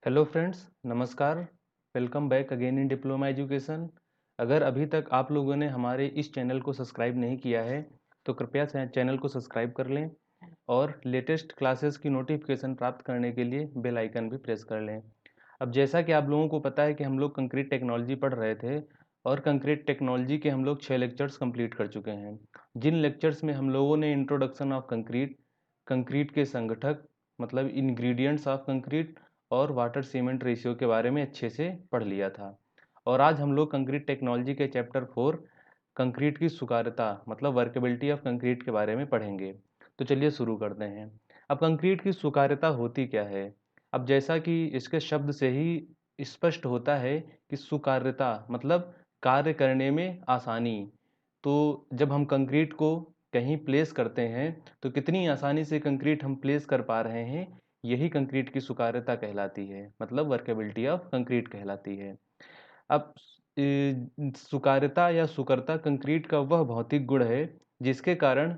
Hello friends, नमस्कार। Welcome back again in diploma education. अगर अभी तक आप लोगों ने हमारे इस चैनल को सब्सक्राइब नहीं किया है तो कृपया चैनल को सब्सक्राइब कर लें और लेटेस्ट क्लासेस की नोटिफिकेशन प्राप्त करने के लिए बेल आइकन भी प्रेस कर लें। अब जैसा कि आप लोगों को पता है कि हम लोग कंक्रीट टेक्नोलॉजी पढ़ रहे थे और कंक्रीट टेक्नोलॉजी के हम लोग 6 लेक्चर्स कंप्लीट कर चुके हैं। जिन लेक्चर्स में हम लोगों ने इंट्रोडक्शन ऑफ कंक्रीट, कंक्रीट के संगठक मतलब इंग्रेडिएंट्स ऑफ कंक्रीट और वाटर सीमेंट रेशियो के बारे में अच्छे से पढ़ लिया था। और आज हम लोग कंक्रीट टेक्नोलॉजी के चैप्टर 4 कंक्रीट की सुकारता मतलब वर्केबिलिटी ऑफ कंक्रीट के बारे में पढ़ेंगे। तो चलिए शुरू करते हैं। अब कंक्रीट की सुकारता होती क्या है? अब जैसा कि इसके शब्द से ही स्पष्ट होता है कि सुकार्यता मतलब कार्य करने में आसानी। तो जब हम कंक्रीट को कहीं प्लेस करते हैं तो कितनी आसानी से कंक्रीट हम प्लेस कर पा रहे हैं, यही कंक्रीट की सुकार्यता कहलाती है मतलब वर्केबिलिटी ऑफ कंक्रीट कहलाती है। अब सुकार्यता या सुकरता कंक्रीट का वह भौतिक गुण है जिसके कारण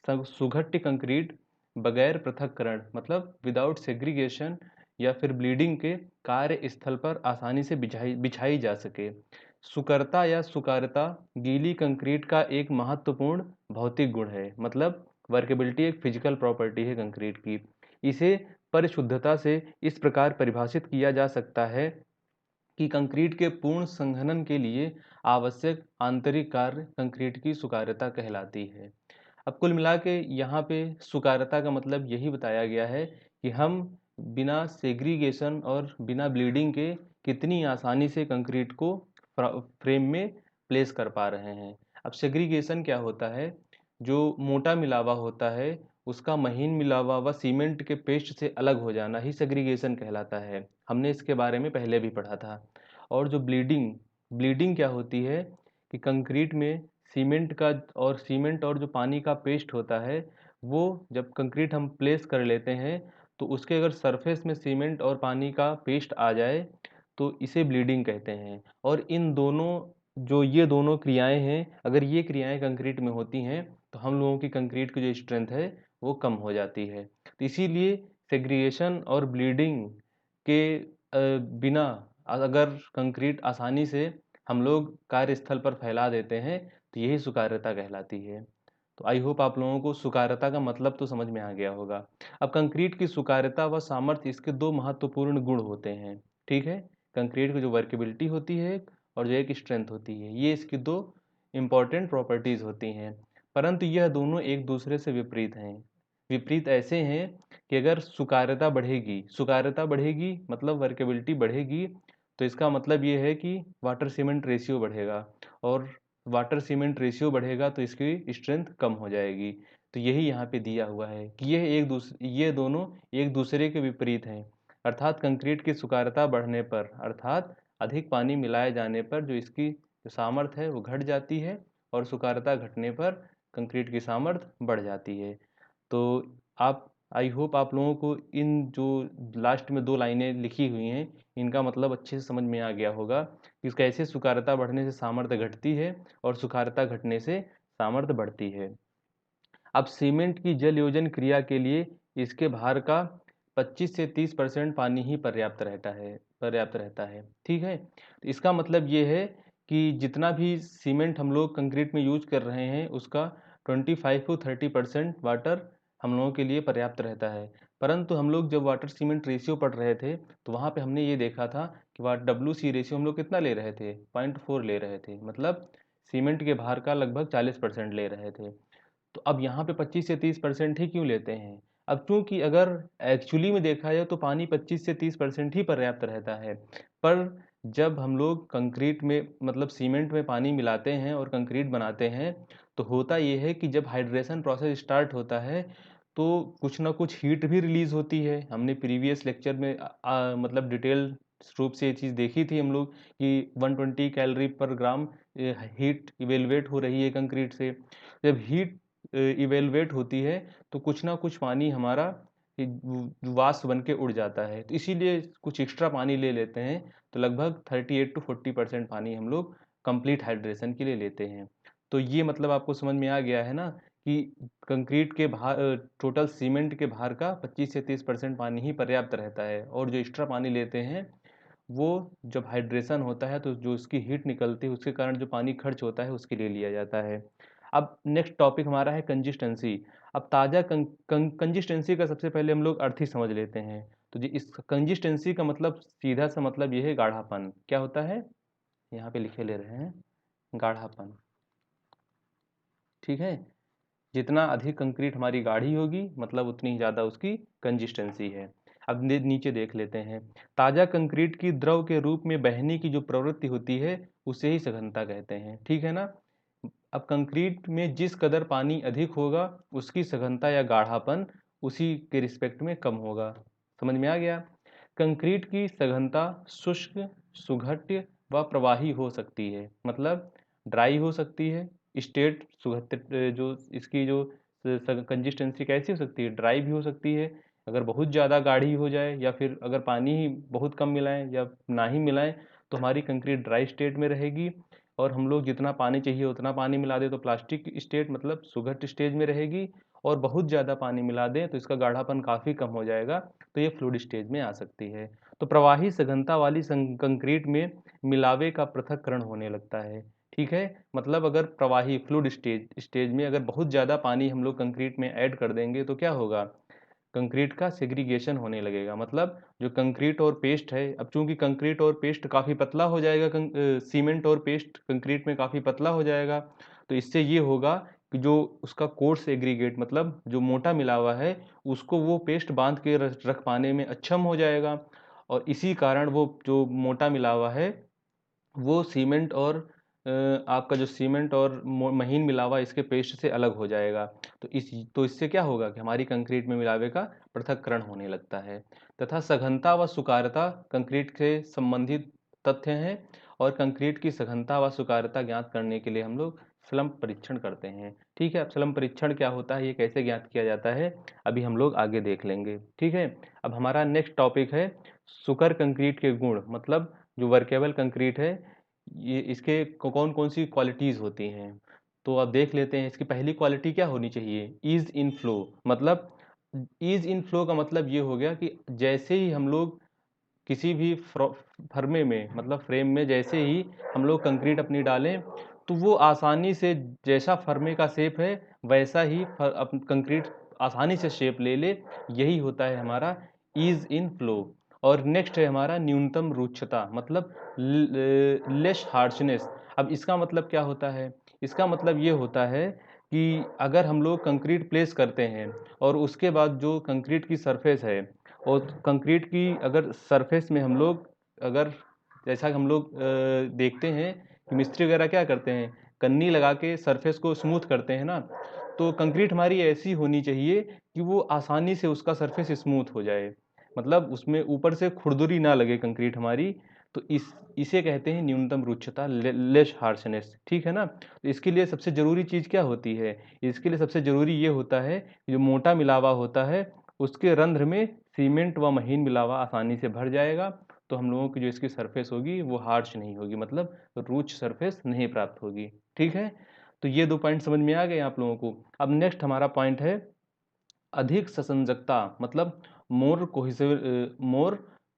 सुघट्य कंक्रीट बगैर पृथक्करण मतलब विदाउट सेग्रीगेशन या फिर ब्लीडिंग के कार्य स्थल पर आसानी से बिछाई बिछाई जा सके। सुकरता या सुकारता गीली कंक्रीट का एक महत्वपूर्ण भौतिक गुण है मतलब वर्केबिलिटी एक फिजिकल प्रॉपर्टी है कंक्रीट की। इसे परिशुद्धता से इस प्रकार परिभाषित किया जा सकता है कि कंक्रीट के पूर्ण संघनन के लिए आवश्यक आंतरिक कार्य कंक्रीट की सुकार्यता कहलाती है। अब कुल मिला के यहाँ पे सुकारता का मतलब यही बताया गया है कि हम बिना सेग्रीगेशन और बिना ब्लीडिंग के कितनी आसानी से कंक्रीट को फ्रेम में प्लेस कर पा रहे हैं। अब सेग्रीगेशन क्या होता है? जो मोटा मिलावा होता है उसका महीन मिलावा व सीमेंट के पेस्ट से अलग हो जाना ही सेग्रीगेशन कहलाता है। हमने इसके बारे में पहले भी पढ़ा था। और जो ब्लीडिंग ब्लीडिंग क्या होती है कि कंक्रीट में सीमेंट और जो पानी का पेस्ट होता है वो जब कंक्रीट हम प्लेस कर लेते हैं तो उसके अगर सरफेस में सीमेंट और पानी का पेस्ट आ जाए तो इसे ब्लीडिंग कहते हैं। और इन दोनों जो ये दोनों क्रियाएं हैं, अगर ये क्रियाएं कंक्रीट में होती हैं तो हम लोगों की कंक्रीट की जो स्ट्रेंथ है वो कम हो जाती है। तो इसीलिए सेग्रीगेशन और ब्लीडिंग के बिना अगर कंक्रीट आसानी से हम लोग कार्यस्थल पर फैला देते हैं तो यही सुकार्यता कहलाती है। तो आई होप आप लोगों को सुकार्यता का मतलब तो समझ में आ गया होगा। अब कंक्रीट की सुकार्यता व सामर्थ्य इसके दो महत्वपूर्ण गुण होते हैं। ठीक है, कंक्रीट की जो वर्केबिलिटी होती है और जो एक स्ट्रेंथ होती है, ये इसकी दो इम्पॉर्टेंट प्रॉपर्टीज होती हैं। परंतु यह दोनों एक दूसरे से विपरीत हैं। विपरीत ऐसे हैं कि अगर सुकार्यता बढ़ेगी मतलब वर्केबिलिटी बढ़ेगी तो इसका मतलब ये है कि वाटर सीमेंट रेशियो बढ़ेगा और वाटर सीमेंट रेशियो बढ़ेगा तो इसकी स्ट्रेंथ कम हो जाएगी। तो यही यहाँ पे दिया हुआ है कि ये दोनों एक दूसरे के विपरीत हैं। अर्थात कंक्रीट की सुकार्यता बढ़ने पर अर्थात अधिक पानी मिलाए जाने पर जो इसकी जो सामर्थ्य है वो घट जाती है और सुकार्यता घटने पर कंक्रीट की सामर्थ्य बढ़ जाती है। तो आप आई होप आप लोगों को इन जो लास्ट में दो लाइनें लिखी हुई हैं इनका मतलब अच्छे से समझ में आ गया होगा कि कैसे सुकार्यता बढ़ने से सामर्थ्य घटती है और सुकार्यता घटने से सामर्थ्य बढ़ती है। अब सीमेंट की जल योजन क्रिया के लिए इसके भार का 25 से 30% पानी ही पर्याप्त रहता है। ठीक है, तो इसका मतलब ये है कि जितना भी सीमेंट हम लोग कंक्रीट में यूज कर रहे हैं उसका 25 टू 30% वाटर हम लोगों के लिए पर्याप्त रहता है। परंतु हम लोग जब वाटर सीमेंट रेशियो पढ़ रहे थे तो वहाँ पे हमने ये देखा था कि WC रेशियो हम लोग कितना ले रहे थे, 0.4 ले रहे थे, मतलब सीमेंट के भार का लगभग 40% ले रहे थे। तो अब यहाँ पे 25 से 30% ही क्यों लेते हैं? अब क्योंकि अगर एक्चुअली में देखा जाए तो पानी 25 से 30% ही पर्याप्त रहता है। पर जब हम लोग कंक्रीट में मतलब सीमेंट में पानी मिलाते हैं और कंक्रीट बनाते हैं तो होता ये है कि जब हाइड्रेशन प्रोसेस स्टार्ट होता है तो कुछ ना कुछ हीट भी रिलीज होती है। हमने प्रीवियस लेक्चर में मतलब डिटेल रूप से ये चीज़ देखी थी हम लोग कि 120 कैलोरी पर ग्राम हीट इवेलुएट हो रही है कंक्रीट से। जब हीट इवेलुएट होती है तो कुछ ना कुछ पानी हमारा वाष्प बन के उड़ जाता है, तो इसीलिए कुछ एक्स्ट्रा पानी ले लेते हैं। तो लगभग 38 टू 40% पानी हम लोग कंप्लीट हाइड्रेशन के लिए लेते हैं। तो ये मतलब आपको समझ में आ गया है ना कि कंक्रीट के टोटल सीमेंट के भार का 25 से 30% पानी ही पर्याप्त रहता है, और जो एक्स्ट्रा पानी लेते हैं वो जब हाइड्रेशन होता है तो जो उसकी हीट निकलती है उसके कारण जो पानी खर्च होता है उसके लिए लिया जाता है। अब नेक्स्ट टॉपिक हमारा है कंसिस्टेंसी। अब ताज़ा कंसिस्टेंसी का सबसे पहले हम लोग अर्थ ही समझ लेते हैं। तो जी इस कंसिस्टेंसी का मतलब सीधा सा मतलब ये है गाढ़ापन। क्या होता है, यहाँ पे लिखे ले रहे हैं, गाढ़ापन। ठीक है, जितना अधिक कंक्रीट हमारी गाढ़ी होगी मतलब उतनी ही ज़्यादा उसकी कंसिस्टेंसी है। अब नीचे देख लेते हैं। ताज़ा कंक्रीट की द्रव के रूप में बहने की जो प्रवृत्ति होती है उसे ही सघनता कहते हैं। ठीक है ना। अब कंक्रीट में जिस कदर पानी अधिक होगा उसकी सघनता या गाढ़ापन उसी के रिस्पेक्ट में कम होगा। समझ में आ गया। कंक्रीट की सघनता शुष्क, सुघट्य व प्रवाही हो सकती है। मतलब ड्राई हो सकती है, स्टेट सुघट्य जो इसकी जो कंसिस्टेंसी कैसी हो सकती है, ड्राई भी हो सकती है। अगर बहुत ज़्यादा गाढ़ी हो जाए या फिर अगर पानी ही बहुत कम मिलाएं या ना ही मिलाएं तो हमारी कंक्रीट ड्राई स्टेट में रहेगी। और हम लोग जितना पानी चाहिए उतना पानी मिला दें तो प्लास्टिक स्टेट मतलब सुघट स्टेज में रहेगी। और बहुत ज़्यादा पानी मिला दें तो इसका गाढ़ापन काफ़ी कम हो जाएगा, तो ये फ्लूइड स्टेज में आ सकती है। तो प्रवाही सघनता वाली कंक्रीट में मिलावे का पृथक्करण होने लगता है। ठीक है, मतलब अगर प्रवाही फ्लूइड स्टेज में अगर बहुत ज़्यादा पानी हम लोग कंक्रीट में ऐड कर देंगे तो क्या होगा, कंक्रीट का सेग्रीगेशन होने लगेगा। मतलब जो कंक्रीट और पेस्ट है, अब चूंकि कंक्रीट और पेस्ट काफ़ी पतला हो जाएगा, सीमेंट और पेस्ट कंक्रीट में काफ़ी पतला हो जाएगा, तो इससे ये होगा कि जो उसका कोर्स एग्रीगेट मतलब जो मोटा मिला हुआ है उसको वो पेस्ट बांध के रख पाने में अक्षम हो जाएगा। और इसी कारण वो जो मोटा मिला हुआ है वो सीमेंट और आपका जो सीमेंट और महीन मिलावा इसके पेस्ट से अलग हो जाएगा। तो इससे क्या होगा कि हमारी कंक्रीट में मिलावे का पृथक्करण होने लगता है। तथा सघनता व सुकारता कंक्रीट से संबंधित तथ्य हैं। और कंक्रीट की सघनता व सुकारता ज्ञात करने के लिए हम लोग स्लम्प परीक्षण करते हैं। ठीक है, अब स्लम्प परीक्षण क्या होता है, ये कैसे ज्ञात किया जाता है, अभी हम लोग आगे देख लेंगे। ठीक है, अब हमारा नेक्स्ट टॉपिक है सुकर कंक्रीट के गुण। मतलब जो वर्केबल कंक्रीट है ये इसके कौन कौन सी क्वालिटीज़ होती हैं। तो अब देख लेते हैं। इसकी पहली क्वालिटी क्या होनी चाहिए, ईज़ इन फ्लो। मतलब ईज़ इन फ्लो का मतलब ये हो गया कि जैसे ही हम लोग किसी भी फर्मे में मतलब फ्रेम में जैसे ही हम लोग कंक्रीट अपनी डालें तो वो आसानी से जैसा फर्मे का शेप है वैसा ही कंक्रीट आसानी से शेप ले ले। यही होता है हमारा ईज इन फ्लो। और नेक्स्ट है हमारा न्यूनतम रुक्षता मतलब लेस हार्शनेस। अब इसका मतलब क्या होता है, इसका मतलब ये होता है कि अगर हम लोग कंक्रीट प्लेस करते हैं और उसके बाद जो कंक्रीट की सरफेस है और कंक्रीट की अगर सरफेस में हम लोग अगर जैसा कि हम लोग देखते हैं कि मिस्त्री वगैरह क्या करते हैं, कन्नी लगा के सरफेस को स्मूथ करते हैं ना। तो कंक्रीट हमारी ऐसी होनी चाहिए कि वो आसानी से उसका सरफेस स्मूथ हो जाए, मतलब उसमें ऊपर से खुरदुरी ना लगे कंक्रीट हमारी। तो इसे कहते हैं न्यूनतम रुक्षता, लेस हार्शनेस। ठीक है ना। तो इसके लिए सबसे ज़रूरी चीज़ क्या होती है, इसके लिए सबसे ज़रूरी ये होता है कि जो मोटा मिलावा होता है उसके रंध्र में सीमेंट व महीन मिलावा आसानी से भर जाएगा। तो हम लोगों की जो इसकी सरफेस होगी वो हार्श नहीं होगी, मतलब रूक्ष सरफेस नहीं प्राप्त होगी। ठीक है, तो ये दो पॉइंट समझ में आ गए आप लोगों को। अब नेक्स्ट हमारा पॉइंट है अधिक ससंजकता मतलब मोर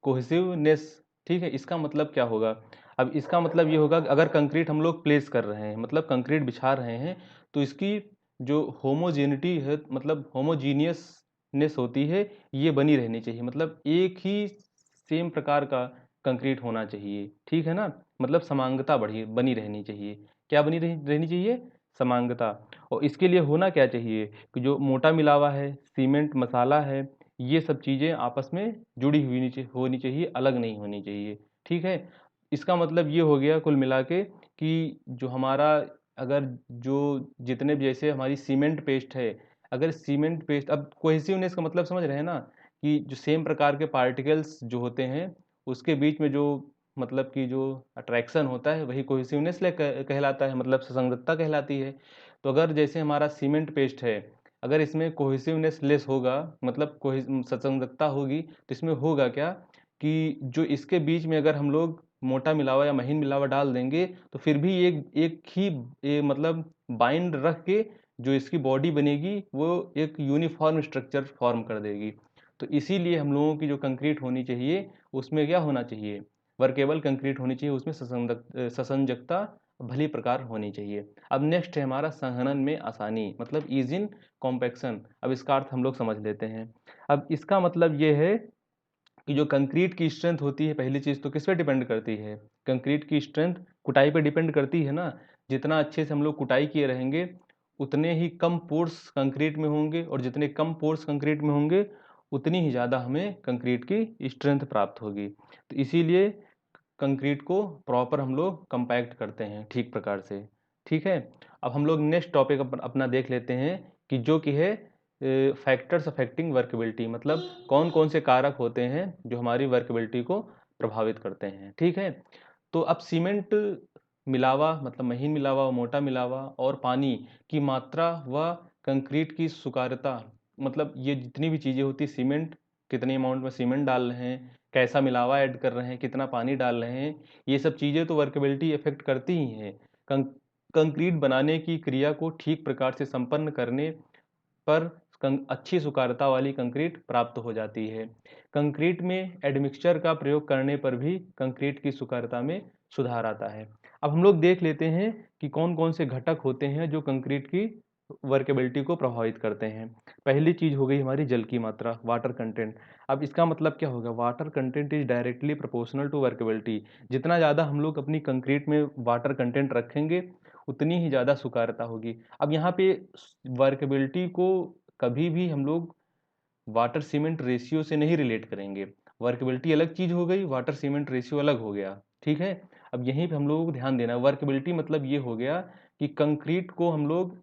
कोहेसिवनेस। ठीक है, इसका मतलब क्या होगा, अब इसका मतलब ये होगा कि अगर कंक्रीट हम लोग प्लेस कर रहे हैं मतलब कंक्रीट बिछा रहे हैं तो इसकी जो होमोजेनिटी है मतलब होमोजीनियसनेस होती है ये बनी रहनी चाहिए। मतलब एक ही सेम प्रकार का कंक्रीट होना चाहिए। ठीक है ना, मतलब समांगता बनी रहनी चाहिए। क्या रहनी चाहिए, समांगता। और इसके लिए होना क्या चाहिए कि जो मोटा मिलावा है, सीमेंट मसाला है, ये सब चीज़ें आपस में जुड़ी हुई होनी चाहिए, अलग नहीं होनी चाहिए। ठीक है, इसका मतलब ये हो गया कुल मिला के कि जो हमारा अगर जो जितने भी जैसे हमारी सीमेंट पेस्ट है, अगर सीमेंट पेस्ट अब कोहेसिवनेस का मतलब समझ रहे हैं ना, कि जो सेम प्रकार के पार्टिकल्स जो होते हैं उसके बीच में जो मतलब कि जो अट्रैक्शन होता है वही कोहेसिवनेस कहलाता है, मतलब सुसंगतता कहलाती है। तो अगर जैसे हमारा सीमेंट पेस्ट है, अगर इसमें कोहेसिवनेस लेस होगा मतलब ससंगतता होगी तो इसमें होगा क्या कि जो इसके बीच में अगर हम लोग मोटा मिलावा या महीन मिलावा डाल देंगे तो फिर भी एक एक ही मतलब बाइंड रख के जो इसकी बॉडी बनेगी वो एक यूनिफॉर्म स्ट्रक्चर फॉर्म कर देगी। तो इसीलिए हम लोगों की जो कंक्रीट होनी चाहिए उसमें क्या होना चाहिए, वर्केबल कंक्रीट होनी चाहिए, उसमें ससंजकता भली प्रकार होनी चाहिए। अब नेक्स्ट है हमारा संघनन में आसानी, मतलब ईज इन कॉम्पैक्शन। अब इसका अर्थ हम लोग समझ लेते हैं। अब इसका मतलब ये है कि जो कंक्रीट की स्ट्रेंथ होती है, पहली चीज़ तो किस पे डिपेंड करती है, कंक्रीट की स्ट्रेंथ कुटाई पे डिपेंड करती है ना। जितना अच्छे से हम लोग कुटाई किए रहेंगे उतने ही कम पोर्स कंक्रीट में होंगे, और जितने कम पोर्स कंक्रीट में होंगे उतनी ही ज़्यादा हमें कंक्रीट की स्ट्रेंथ प्राप्त होगी। तो इसीलिए कंक्रीट को प्रॉपर हम लोग कंपैक्ट करते हैं ठीक प्रकार से। ठीक है, अब हम लोग नेक्स्ट टॉपिक अपना देख लेते हैं कि जो कि है फैक्टर्स अफेक्टिंग वर्केबिलिटी, मतलब कौन कौन से कारक होते हैं जो हमारी वर्केबिलिटी को प्रभावित करते हैं। ठीक है, तो अब सीमेंट मिलावा, मतलब महीन मिलावा, मोटा मिलावा, और पानी की मात्रा व कंक्रीट की सुकारता, मतलब ये जितनी भी चीज़ें होती, सीमेंट कितने अमाउंट में सीमेंट डाल रहे हैं, कैसा मिलावा ऐड कर रहे हैं, कितना पानी डाल रहे हैं, ये सब चीज़ें तो वर्केबिलिटी इफेक्ट करती ही हैं। कंक्रीट बनाने की क्रिया को ठीक प्रकार से संपन्न करने पर अच्छी सुकारता वाली कंक्रीट प्राप्त हो जाती है। कंक्रीट में एडमिक्सचर का प्रयोग करने पर भी कंक्रीट की सुकारता में सुधार आता है। अब हम लोग देख लेते हैं कि कौन कौन से घटक होते हैं जो कंक्रीट की वर्केबिलिटी को प्रभावित करते हैं। पहली चीज हो गई हमारी जल की मात्रा, वाटर कंटेंट। अब इसका मतलब क्या होगा, water content is directly proportional to workability. जितना ज़्यादा हम लोग अपनी कंक्रीट में वाटर कंटेंट रखेंगे उतनी ही ज़्यादा सुकारता होगी। अब यहाँ पे वर्केबिलिटी को कभी भी हम लोग वाटर सीमेंट रेशियो से नहीं रिलेट करेंगे। वर्केबिलिटी अलग चीज हो गई, वाटर सीमेंट रेशियो अलग हो गया। ठीक है, अब यहीं पे हम लोगों को ध्यान देना है। वर्केबिलिटी मतलब ये हो गया कि कंक्रीट को हम लोग,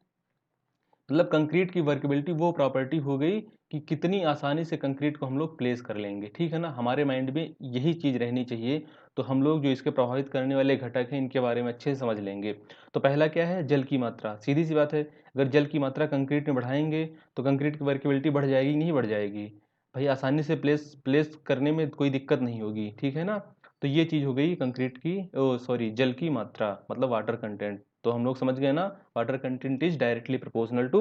मतलब कंक्रीट की वर्केबिलिटी वो प्रॉपर्टी हो गई कि कितनी आसानी से कंक्रीट को हम लोग प्लेस कर लेंगे। ठीक है ना, हमारे माइंड में यही चीज़ रहनी चाहिए। तो हम लोग जो इसके प्रभावित करने वाले घटक हैं इनके बारे में अच्छे से समझ लेंगे। तो पहला क्या है, जल की मात्रा। सीधी सी बात है, अगर जल की मात्रा कंक्रीट में बढ़ाएंगे तो कंक्रीट की वर्केबिलिटी बढ़ जाएगी, नहीं बढ़ जाएगी भाई, आसानी से प्लेस प्लेस करने में कोई दिक्कत नहीं होगी। ठीक है ना, तो ये चीज़ हो गई कंक्रीट की, ओ सॉरी, जल की मात्रा मतलब वाटर कंटेंट। तो हम लोग समझ गए ना, water content is directly proportional to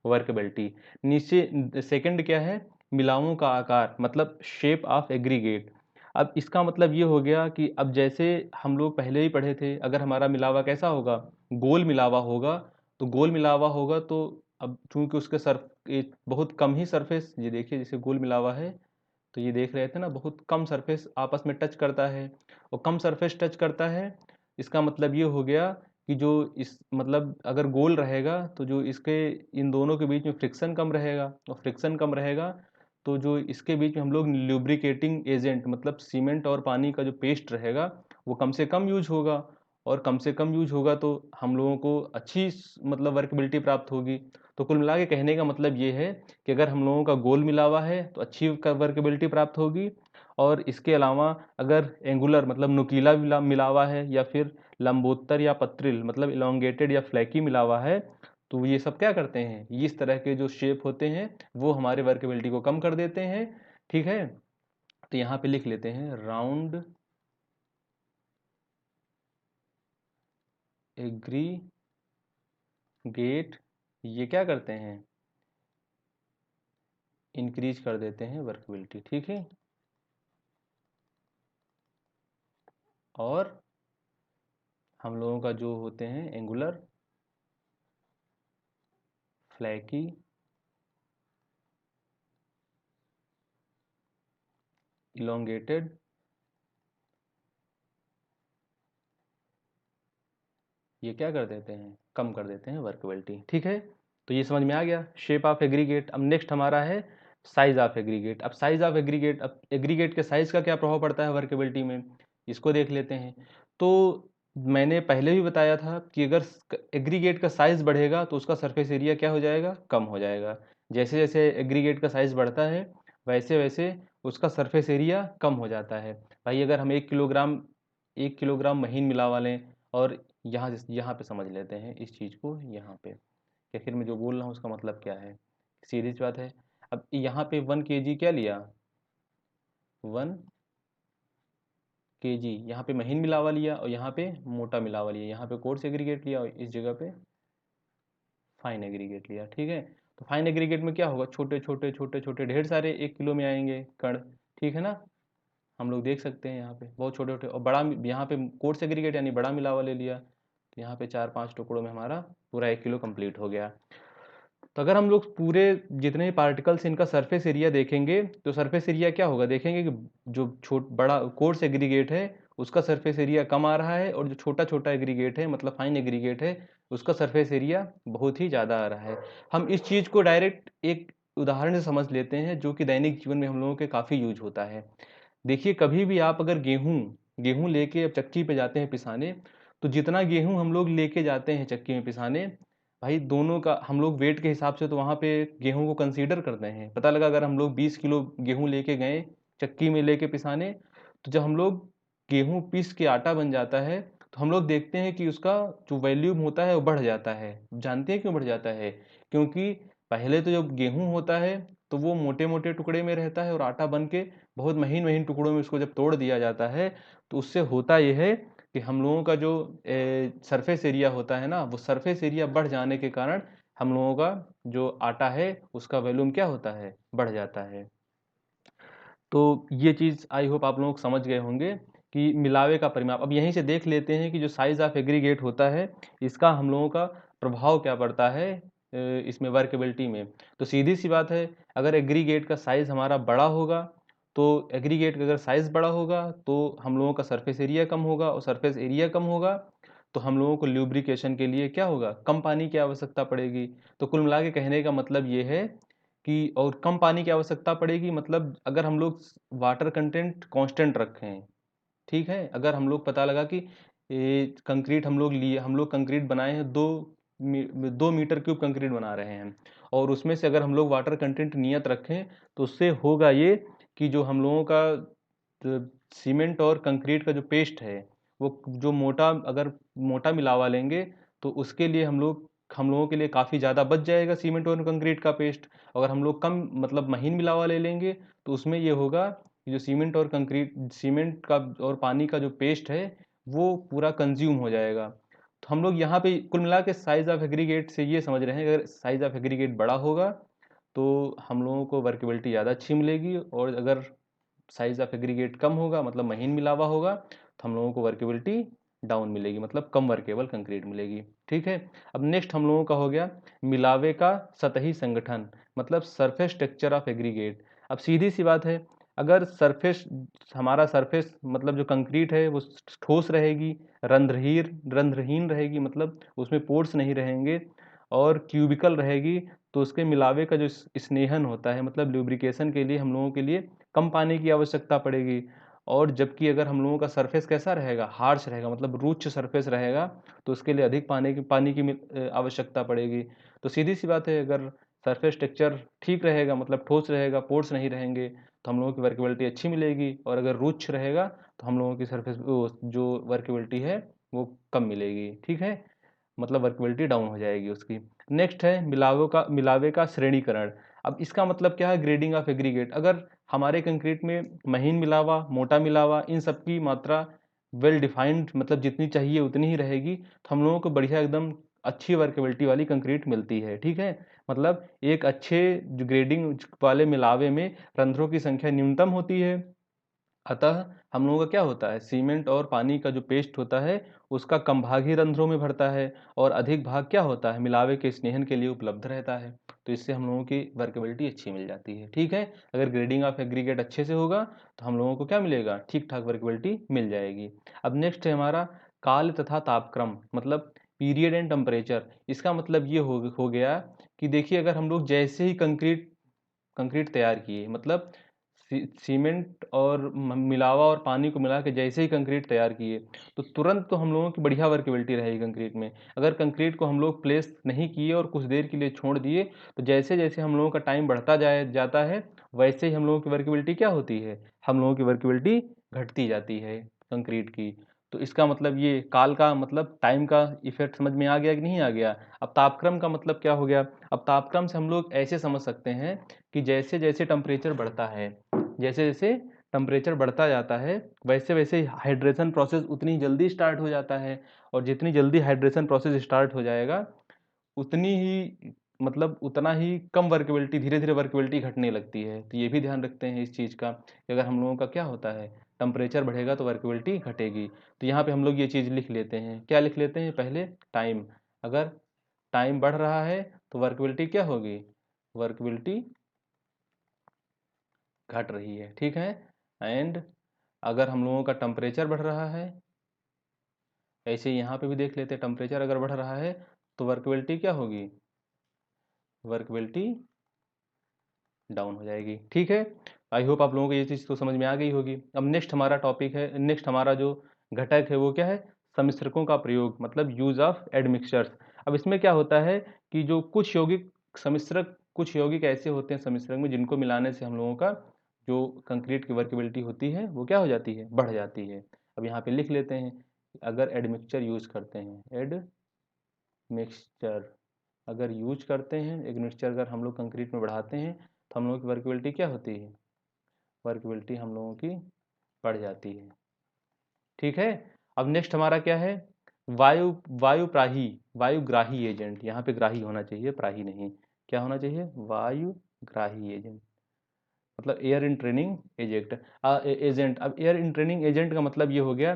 workability. नीचे सेकंड क्या है, मिलावों का आकार, मतलब शेप ऑफ एग्रीगेट। अब इसका मतलब ये हो गया कि अब जैसे हम लोग पहले ही पढ़े थे, अगर हमारा मिलावा कैसा होगा, गोल मिलावा होगा। तो गोल मिलावा होगा तो अब चूंकि उसके बहुत कम ही सरफेस, ये देखिए जैसे गोल मिलावा है तो ये देख रहे थे ना, बहुत कम सरफेस आपस में टच करता है। और कम सरफेस टच करता है, इसका मतलब ये हो गया कि जो इस मतलब अगर गोल रहेगा तो जो इसके इन दोनों के बीच में फ्रिक्शन कम रहेगा, और फ्रिक्शन कम रहेगा तो जो इसके बीच में हम लोग ल्यूब्रिकेटिंग एजेंट, मतलब सीमेंट और पानी का जो पेस्ट रहेगा वो कम से कम यूज होगा। और कम से कम यूज होगा तो हम लोगों को अच्छी मतलब वर्कबिलिटी प्राप्त होगी। तो कुल मिला के कहने का मतलब ये है कि अगर हम लोगों का गोल मिलावा है तो अच्छी वर्केबिलिटी प्राप्त होगी। और इसके अलावा अगर एंगुलर मतलब नुकीला मिलावा है, या फिर लंबोत्तर या पत्रिल मतलब इलोंगेटेड या फ्लैकी मिलावा है, तो ये सब क्या करते हैं, इस तरह के जो शेप होते हैं वो हमारे वर्केबिलिटी को कम कर देते हैं। ठीक है, तो यहाँ पे लिख लेते हैं, राउंड एग्रीगेट ये क्या करते हैं, इंक्रीज कर देते हैं वर्केबिलिटी। ठीक है, और हम लोगों का जो होते हैं एंगुलर, फ्लैकी, इलोंगेटेड, ये क्या कर देते हैं, कम कर देते हैं वर्केबिलिटी। ठीक है, तो ये समझ में आ गया शेप ऑफ एग्रीगेट। अब नेक्स्ट हमारा है साइज ऑफ एग्रीगेट। अब साइज ऑफ एग्रीगेट, अब एग्रीगेट के साइज का क्या प्रभाव पड़ता है वर्केबिलिटी में, इसको देख लेते हैं। तो मैंने पहले भी बताया था कि अगर एग्रीगेट का साइज बढ़ेगा तो उसका सरफेस एरिया क्या हो जाएगा, कम हो जाएगा। जैसे जैसे एग्रीगेट का साइज बढ़ता है वैसे वैसे उसका सरफेस एरिया कम हो जाता है। भाई अगर हम 1 किलोग्राम महीन मिलावा लें, और यहाँ पे समझ लेते हैं इस चीज़ को, यहाँ पे कि आखिर मैं जो बोल रहा हूँ उसका मतलब क्या है, सीधी सी बात है। अब यहाँ पे 1 kg क्या लिया, 1 kg यहाँ पे महीन मिलावा लिया, और यहाँ पे मोटा मिलावा लिया, यहाँ पे कोर्स एग्रीगेट लिया और इस जगह पे फाइन एग्रीगेट लिया, ठीक है। तो फाइन एग्रीगेट में क्या होगा, छोटे छोटे छोटे छोटे ढेर सारे 1 किलो में आएंगे कण, ठीक है ना। हम लोग देख सकते हैं यहाँ पे बहुत छोटे छोटे, और बड़ा यहाँ पे कोर्स एग्रीगेट यानी बड़ा मिलावा ले लिया, तो यहाँ पे 4-5 टुकड़ों में हमारा पूरा 1 किलो कंप्लीट हो गया। तो अगर हम लोग पूरे जितने पार्टिकल्स इनका सरफेस एरिया देखेंगे, तो सरफेस एरिया क्या होगा, देखेंगे कि जो बड़ा कोर्स एग्रीगेट है उसका सरफेस एरिया कम आ रहा है, और जो छोटा छोटा एग्रीगेट है मतलब फाइन एग्रीगेट है उसका सरफेस एरिया बहुत ही ज़्यादा आ रहा है। हम इस चीज़ को डायरेक्ट एक उदाहरण से समझ लेते हैं जो कि दैनिक जीवन में हम लोगों के काफ़ी यूज होता है। देखिए कभी भी आप अगर गेहूँ गेहूँ लेके अब चक्की पे जाते हैं पिसाने, तो जितना गेहूँ हम लोग लेके जाते हैं चक्की में पिसाने, भाई दोनों का हम लोग वेट के हिसाब से तो वहाँ पे गेहूं को कंसीडर करते हैं। पता लगा अगर हम लोग 20 किलो गेहूं लेके गए चक्की में लेके पिसाने, तो जब हम लोग गेहूं पीस के आटा बन जाता है, तो हम लोग देखते हैं कि उसका जो वॉल्यूम होता है वो बढ़ जाता है। जानते हैं क्यों बढ़ जाता है, क्योंकि पहले तो जब गेहूं होता है तो वो मोटे मोटे टुकड़े में रहता है, और आटा बन के बहुत महीन महीन टुकड़ों में उसको जब तोड़ दिया जाता है, तो उससे होता यह है कि हम लोगों का जो सरफेस एरिया होता है ना, वो सरफेस एरिया बढ़ जाने के कारण हम लोगों का जो आटा है उसका वॉल्यूम क्या होता है, बढ़ जाता है। तो ये चीज़ आई होप आप लोग समझ गए होंगे कि मिलावे का परिमाप। अब यहीं से देख लेते हैं कि जो साइज ऑफ एग्रीगेट होता है इसका हम लोगों का प्रभाव क्या पड़ता है इसमें वर्केबिलिटी में। तो सीधी सी बात है, अगर एग्रीगेट का साइज हमारा बड़ा होगा, तो एग्रीगेट का अगर साइज बड़ा होगा तो हम लोगों का सरफेस एरिया कम होगा, और सरफेस एरिया कम होगा तो हम लोगों को ल्यूब्रिकेशन के लिए क्या होगा, कम पानी की आवश्यकता पड़ेगी। तो कुल मिला के कहने का मतलब ये है कि और कम पानी की आवश्यकता पड़ेगी, मतलब अगर हम लोग वाटर कंटेंट कांस्टेंट रखें, ठीक है। अगर हम लोग पता लगा कि कंक्रीट हम लोग कंक्रीट बनाए हैं 2 मीटर क्यूब कंक्रीट बना रहे हैं, और उसमें से अगर हम लोग वाटर कंटेंट नियत रखें, तो उससे होगा ये कि जो हम लोगों का सीमेंट और कंक्रीट का जो पेस्ट है, वो जो अगर मोटा मिलावा लेंगे, तो उसके लिए हम लोगों के लिए काफ़ी ज़्यादा बच जाएगा सीमेंट और कंक्रीट का पेस्ट। अगर हम लोग कम मतलब महीन मिलावा ले लेंगे, तो उसमें ये होगा कि जो सीमेंट का और पानी का जो पेस्ट है वो पूरा कंज्यूम हो जाएगा। तो हम लोग यहाँ पे कुल मिला के साइज ऑफ एग्रीगेट से ये समझ रहे हैं, अगर साइज ऑफ एग्रीगेट बड़ा होगा तो हम लोगों को वर्केबिलिटी ज़्यादा अच्छी मिलेगी, और अगर साइज ऑफ एग्रीगेट कम होगा मतलब महीन मिलावा होगा, तो हम लोगों को वर्केबिलिटी डाउन मिलेगी, मतलब कम वर्केबल कंक्रीट मिलेगी, ठीक है। अब नेक्स्ट हम लोगों का हो गया मिलावे का सतही संगठन, मतलब सरफेस स्ट्रक्चर ऑफ एग्रीगेट। अब सीधी सी बात है, अगर हमारा सरफेस मतलब जो कंक्रीट है वो ठोस रहेगी, रंध्रहीन रहेगी, मतलब उसमें पोर्स नहीं रहेंगे, और क्यूबिकल रहेगी, तो उसके मिलावे का जो स्नेहन होता है मतलब ल्यूब्रिकेशन के लिए हम लोगों के लिए कम पानी की आवश्यकता पड़ेगी। और जबकि अगर हम लोगों का सरफेस कैसा रहेगा, हार्श रहेगा, मतलब रुक्ष सरफेस रहेगा, तो उसके लिए अधिक पानी की आवश्यकता पड़ेगी। तो सीधी सी बात है, अगर सरफेस टेक्सचर ठीक रहेगा मतलब ठोस रहेगा, पोर्स नहीं रहेंगे, तो हम लोगों की वर्केबिलिटी अच्छी मिलेगी, और अगर रुक्ष रहेगा तो हम लोगों की सरफेस जो वर्केबिलिटी है वो कम मिलेगी, ठीक है, मतलब वर्केबिलिटी डाउन हो जाएगी उसकी। नेक्स्ट है मिलावे का श्रेणीकरण। अब इसका मतलब क्या है, ग्रेडिंग ऑफ एग्रीगेट। अगर हमारे कंक्रीट में महीन मिलावा, मोटा मिलावा, इन सब की मात्रा वेल डिफाइंड मतलब जितनी चाहिए उतनी ही रहेगी, तो हम लोगों को बढ़िया एकदम अच्छी वर्केबिलिटी वाली कंक्रीट मिलती है, ठीक है। मतलब एक अच्छे जो ग्रेडिंग वाले मिलावे में रंध्रों की संख्या न्यूनतम होती है, अतः हम लोगों का क्या होता है, सीमेंट और पानी का जो पेस्ट होता है उसका कम भाग ही रंध्रों में भरता है, और अधिक भाग क्या होता है, मिलावे के स्नेहन के लिए उपलब्ध रहता है। तो इससे हम लोगों की वर्केबिलिटी अच्छी मिल जाती है, ठीक है। अगर ग्रेडिंग ऑफ एग्रीगेट अच्छे से होगा तो हम लोगों को क्या मिलेगा, ठीक ठाक वर्केबिलिटी मिल जाएगी। अब नेक्स्ट है हमारा काल तथा तापक्रम, मतलब पीरियड एंड टेम्परेचर। इसका मतलब ये हो गया कि देखिए अगर हम लोग जैसे ही कंक्रीट कंक्रीट तैयार किए, मतलब सीमेंट और मिलावा और पानी को मिला के जैसे ही कंक्रीट तैयार किए, तो तुरंत तो हम लोगों की बढ़िया वर्केबिलिटी रहेगी कंक्रीट में। अगर कंक्रीट को हम लोग प्लेस नहीं किए और कुछ देर के लिए छोड़ दिए, तो जैसे जैसे हम लोगों का टाइम बढ़ता जाता है, वैसे ही हम लोगों की वर्केबिलिटी क्या होती है, हम लोगों की वर्केबिलिटी घटती जाती है कंक्रीट की। तो इसका मतलब ये काल का मतलब टाइम का इफेक्ट समझ में आ गया कि नहीं आ गया। अब तापक्रम का मतलब क्या हो गया, अब तापक्रम से हम लोग ऐसे समझ सकते हैं कि जैसे जैसे टेम्परेचर बढ़ता है, जैसे जैसे टेम्परेचर बढ़ता जाता है, वैसे वैसे हाइड्रेशन प्रोसेस उतनी जल्दी स्टार्ट हो जाता है, और जितनी जल्दी हाइड्रेशन प्रोसेस स्टार्ट हो जाएगा उतनी ही मतलब उतना ही कम वर्केबिलिटी, धीरे धीरे वर्केबिलिटी घटने लगती है। तो ये भी ध्यान रखते हैं इस चीज़ का कि अगर हम लोगों का क्या होता है, टेम्परेचर बढ़ेगा तो वर्केबिलिटी घटेगी। तो यहाँ पे हम लोग ये चीज़ लिख लेते हैं। क्या लिख लेते हैं पहले? टाइम। अगर टाइम बढ़ रहा है तो वर्केबिलिटी क्या होगी? वर्केबिलिटी घट रही है, ठीक है। एंड अगर हम लोगों का टेम्परेचर बढ़ रहा है, ऐसे यहाँ पे भी देख लेते हैं, टेम्परेचर अगर बढ़ रहा है तो वर्केबिलिटी क्या होगी? वर्केबिलिटी डाउन हो जाएगी, ठीक है। आई होप आप लोगों को ये चीज़ तो समझ में आ गई होगी। अब नेक्स्ट हमारा टॉपिक है, नेक्स्ट हमारा जो घटक है वो क्या है? सम्मिश्रकों का प्रयोग, मतलब यूज ऑफ एडमिक्सचर्स। अब इसमें क्या होता है कि जो कुछ यौगिक सम्मिश्रक, कुछ यौगिक ऐसे होते हैं सम्मिश्रक में जिनको मिलाने से हम लोगों का जो कंक्रीट की वर्केबिलिटी होती है वो क्या हो जाती है? बढ़ जाती है। अब यहाँ पे लिख लेते हैं, अगर एडमिक्सचर यूज करते हैं, एडमिक्सचर अगर यूज करते हैं, एडमिक्सचर अगर हम लोग कंक्रीट में बढ़ाते हैं तो हम लोगों की वर्केबिलिटी क्या होती है? वर्केबिलिटी हम लोगों की बढ़ जाती है, ठीक है। अब नेक्स्ट हमारा क्या है? वायुग्राही, वायुग्राही एजेंट। यहाँ पे ग्राही होना चाहिए, प्राही नहीं। क्या होना चाहिए? वायुग्राही एजेंट, मतलब एयर इन ट्रेनिंग एजेंट। अब एयर इन ट्रेनिंग एजेंट का मतलब ये हो गया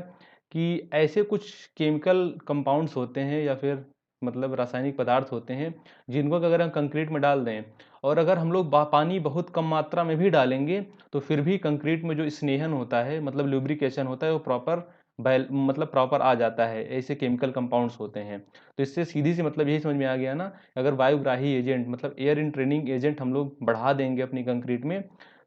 कि ऐसे कुछ केमिकल कंपाउंड्स होते हैं या फिर मतलब रासायनिक पदार्थ होते हैं जिनको अगर हम कंक्रीट में डाल दें, और अगर हम लोग पानी बहुत कम मात्रा में भी डालेंगे तो फिर भी कंक्रीट में जो स्नेहन होता है, मतलब लुब्रिकेशन होता है, वो प्रॉपर मतलब प्रॉपर आ जाता है। ऐसे केमिकल कंपाउंड्स होते हैं। तो इससे सीधी सी मतलब यही समझ में आ गया ना, अगर वायुग्राही एजेंट मतलब एयर इन ट्रेनिंग एजेंट हम लोग बढ़ा देंगे अपनी कंक्रीट में,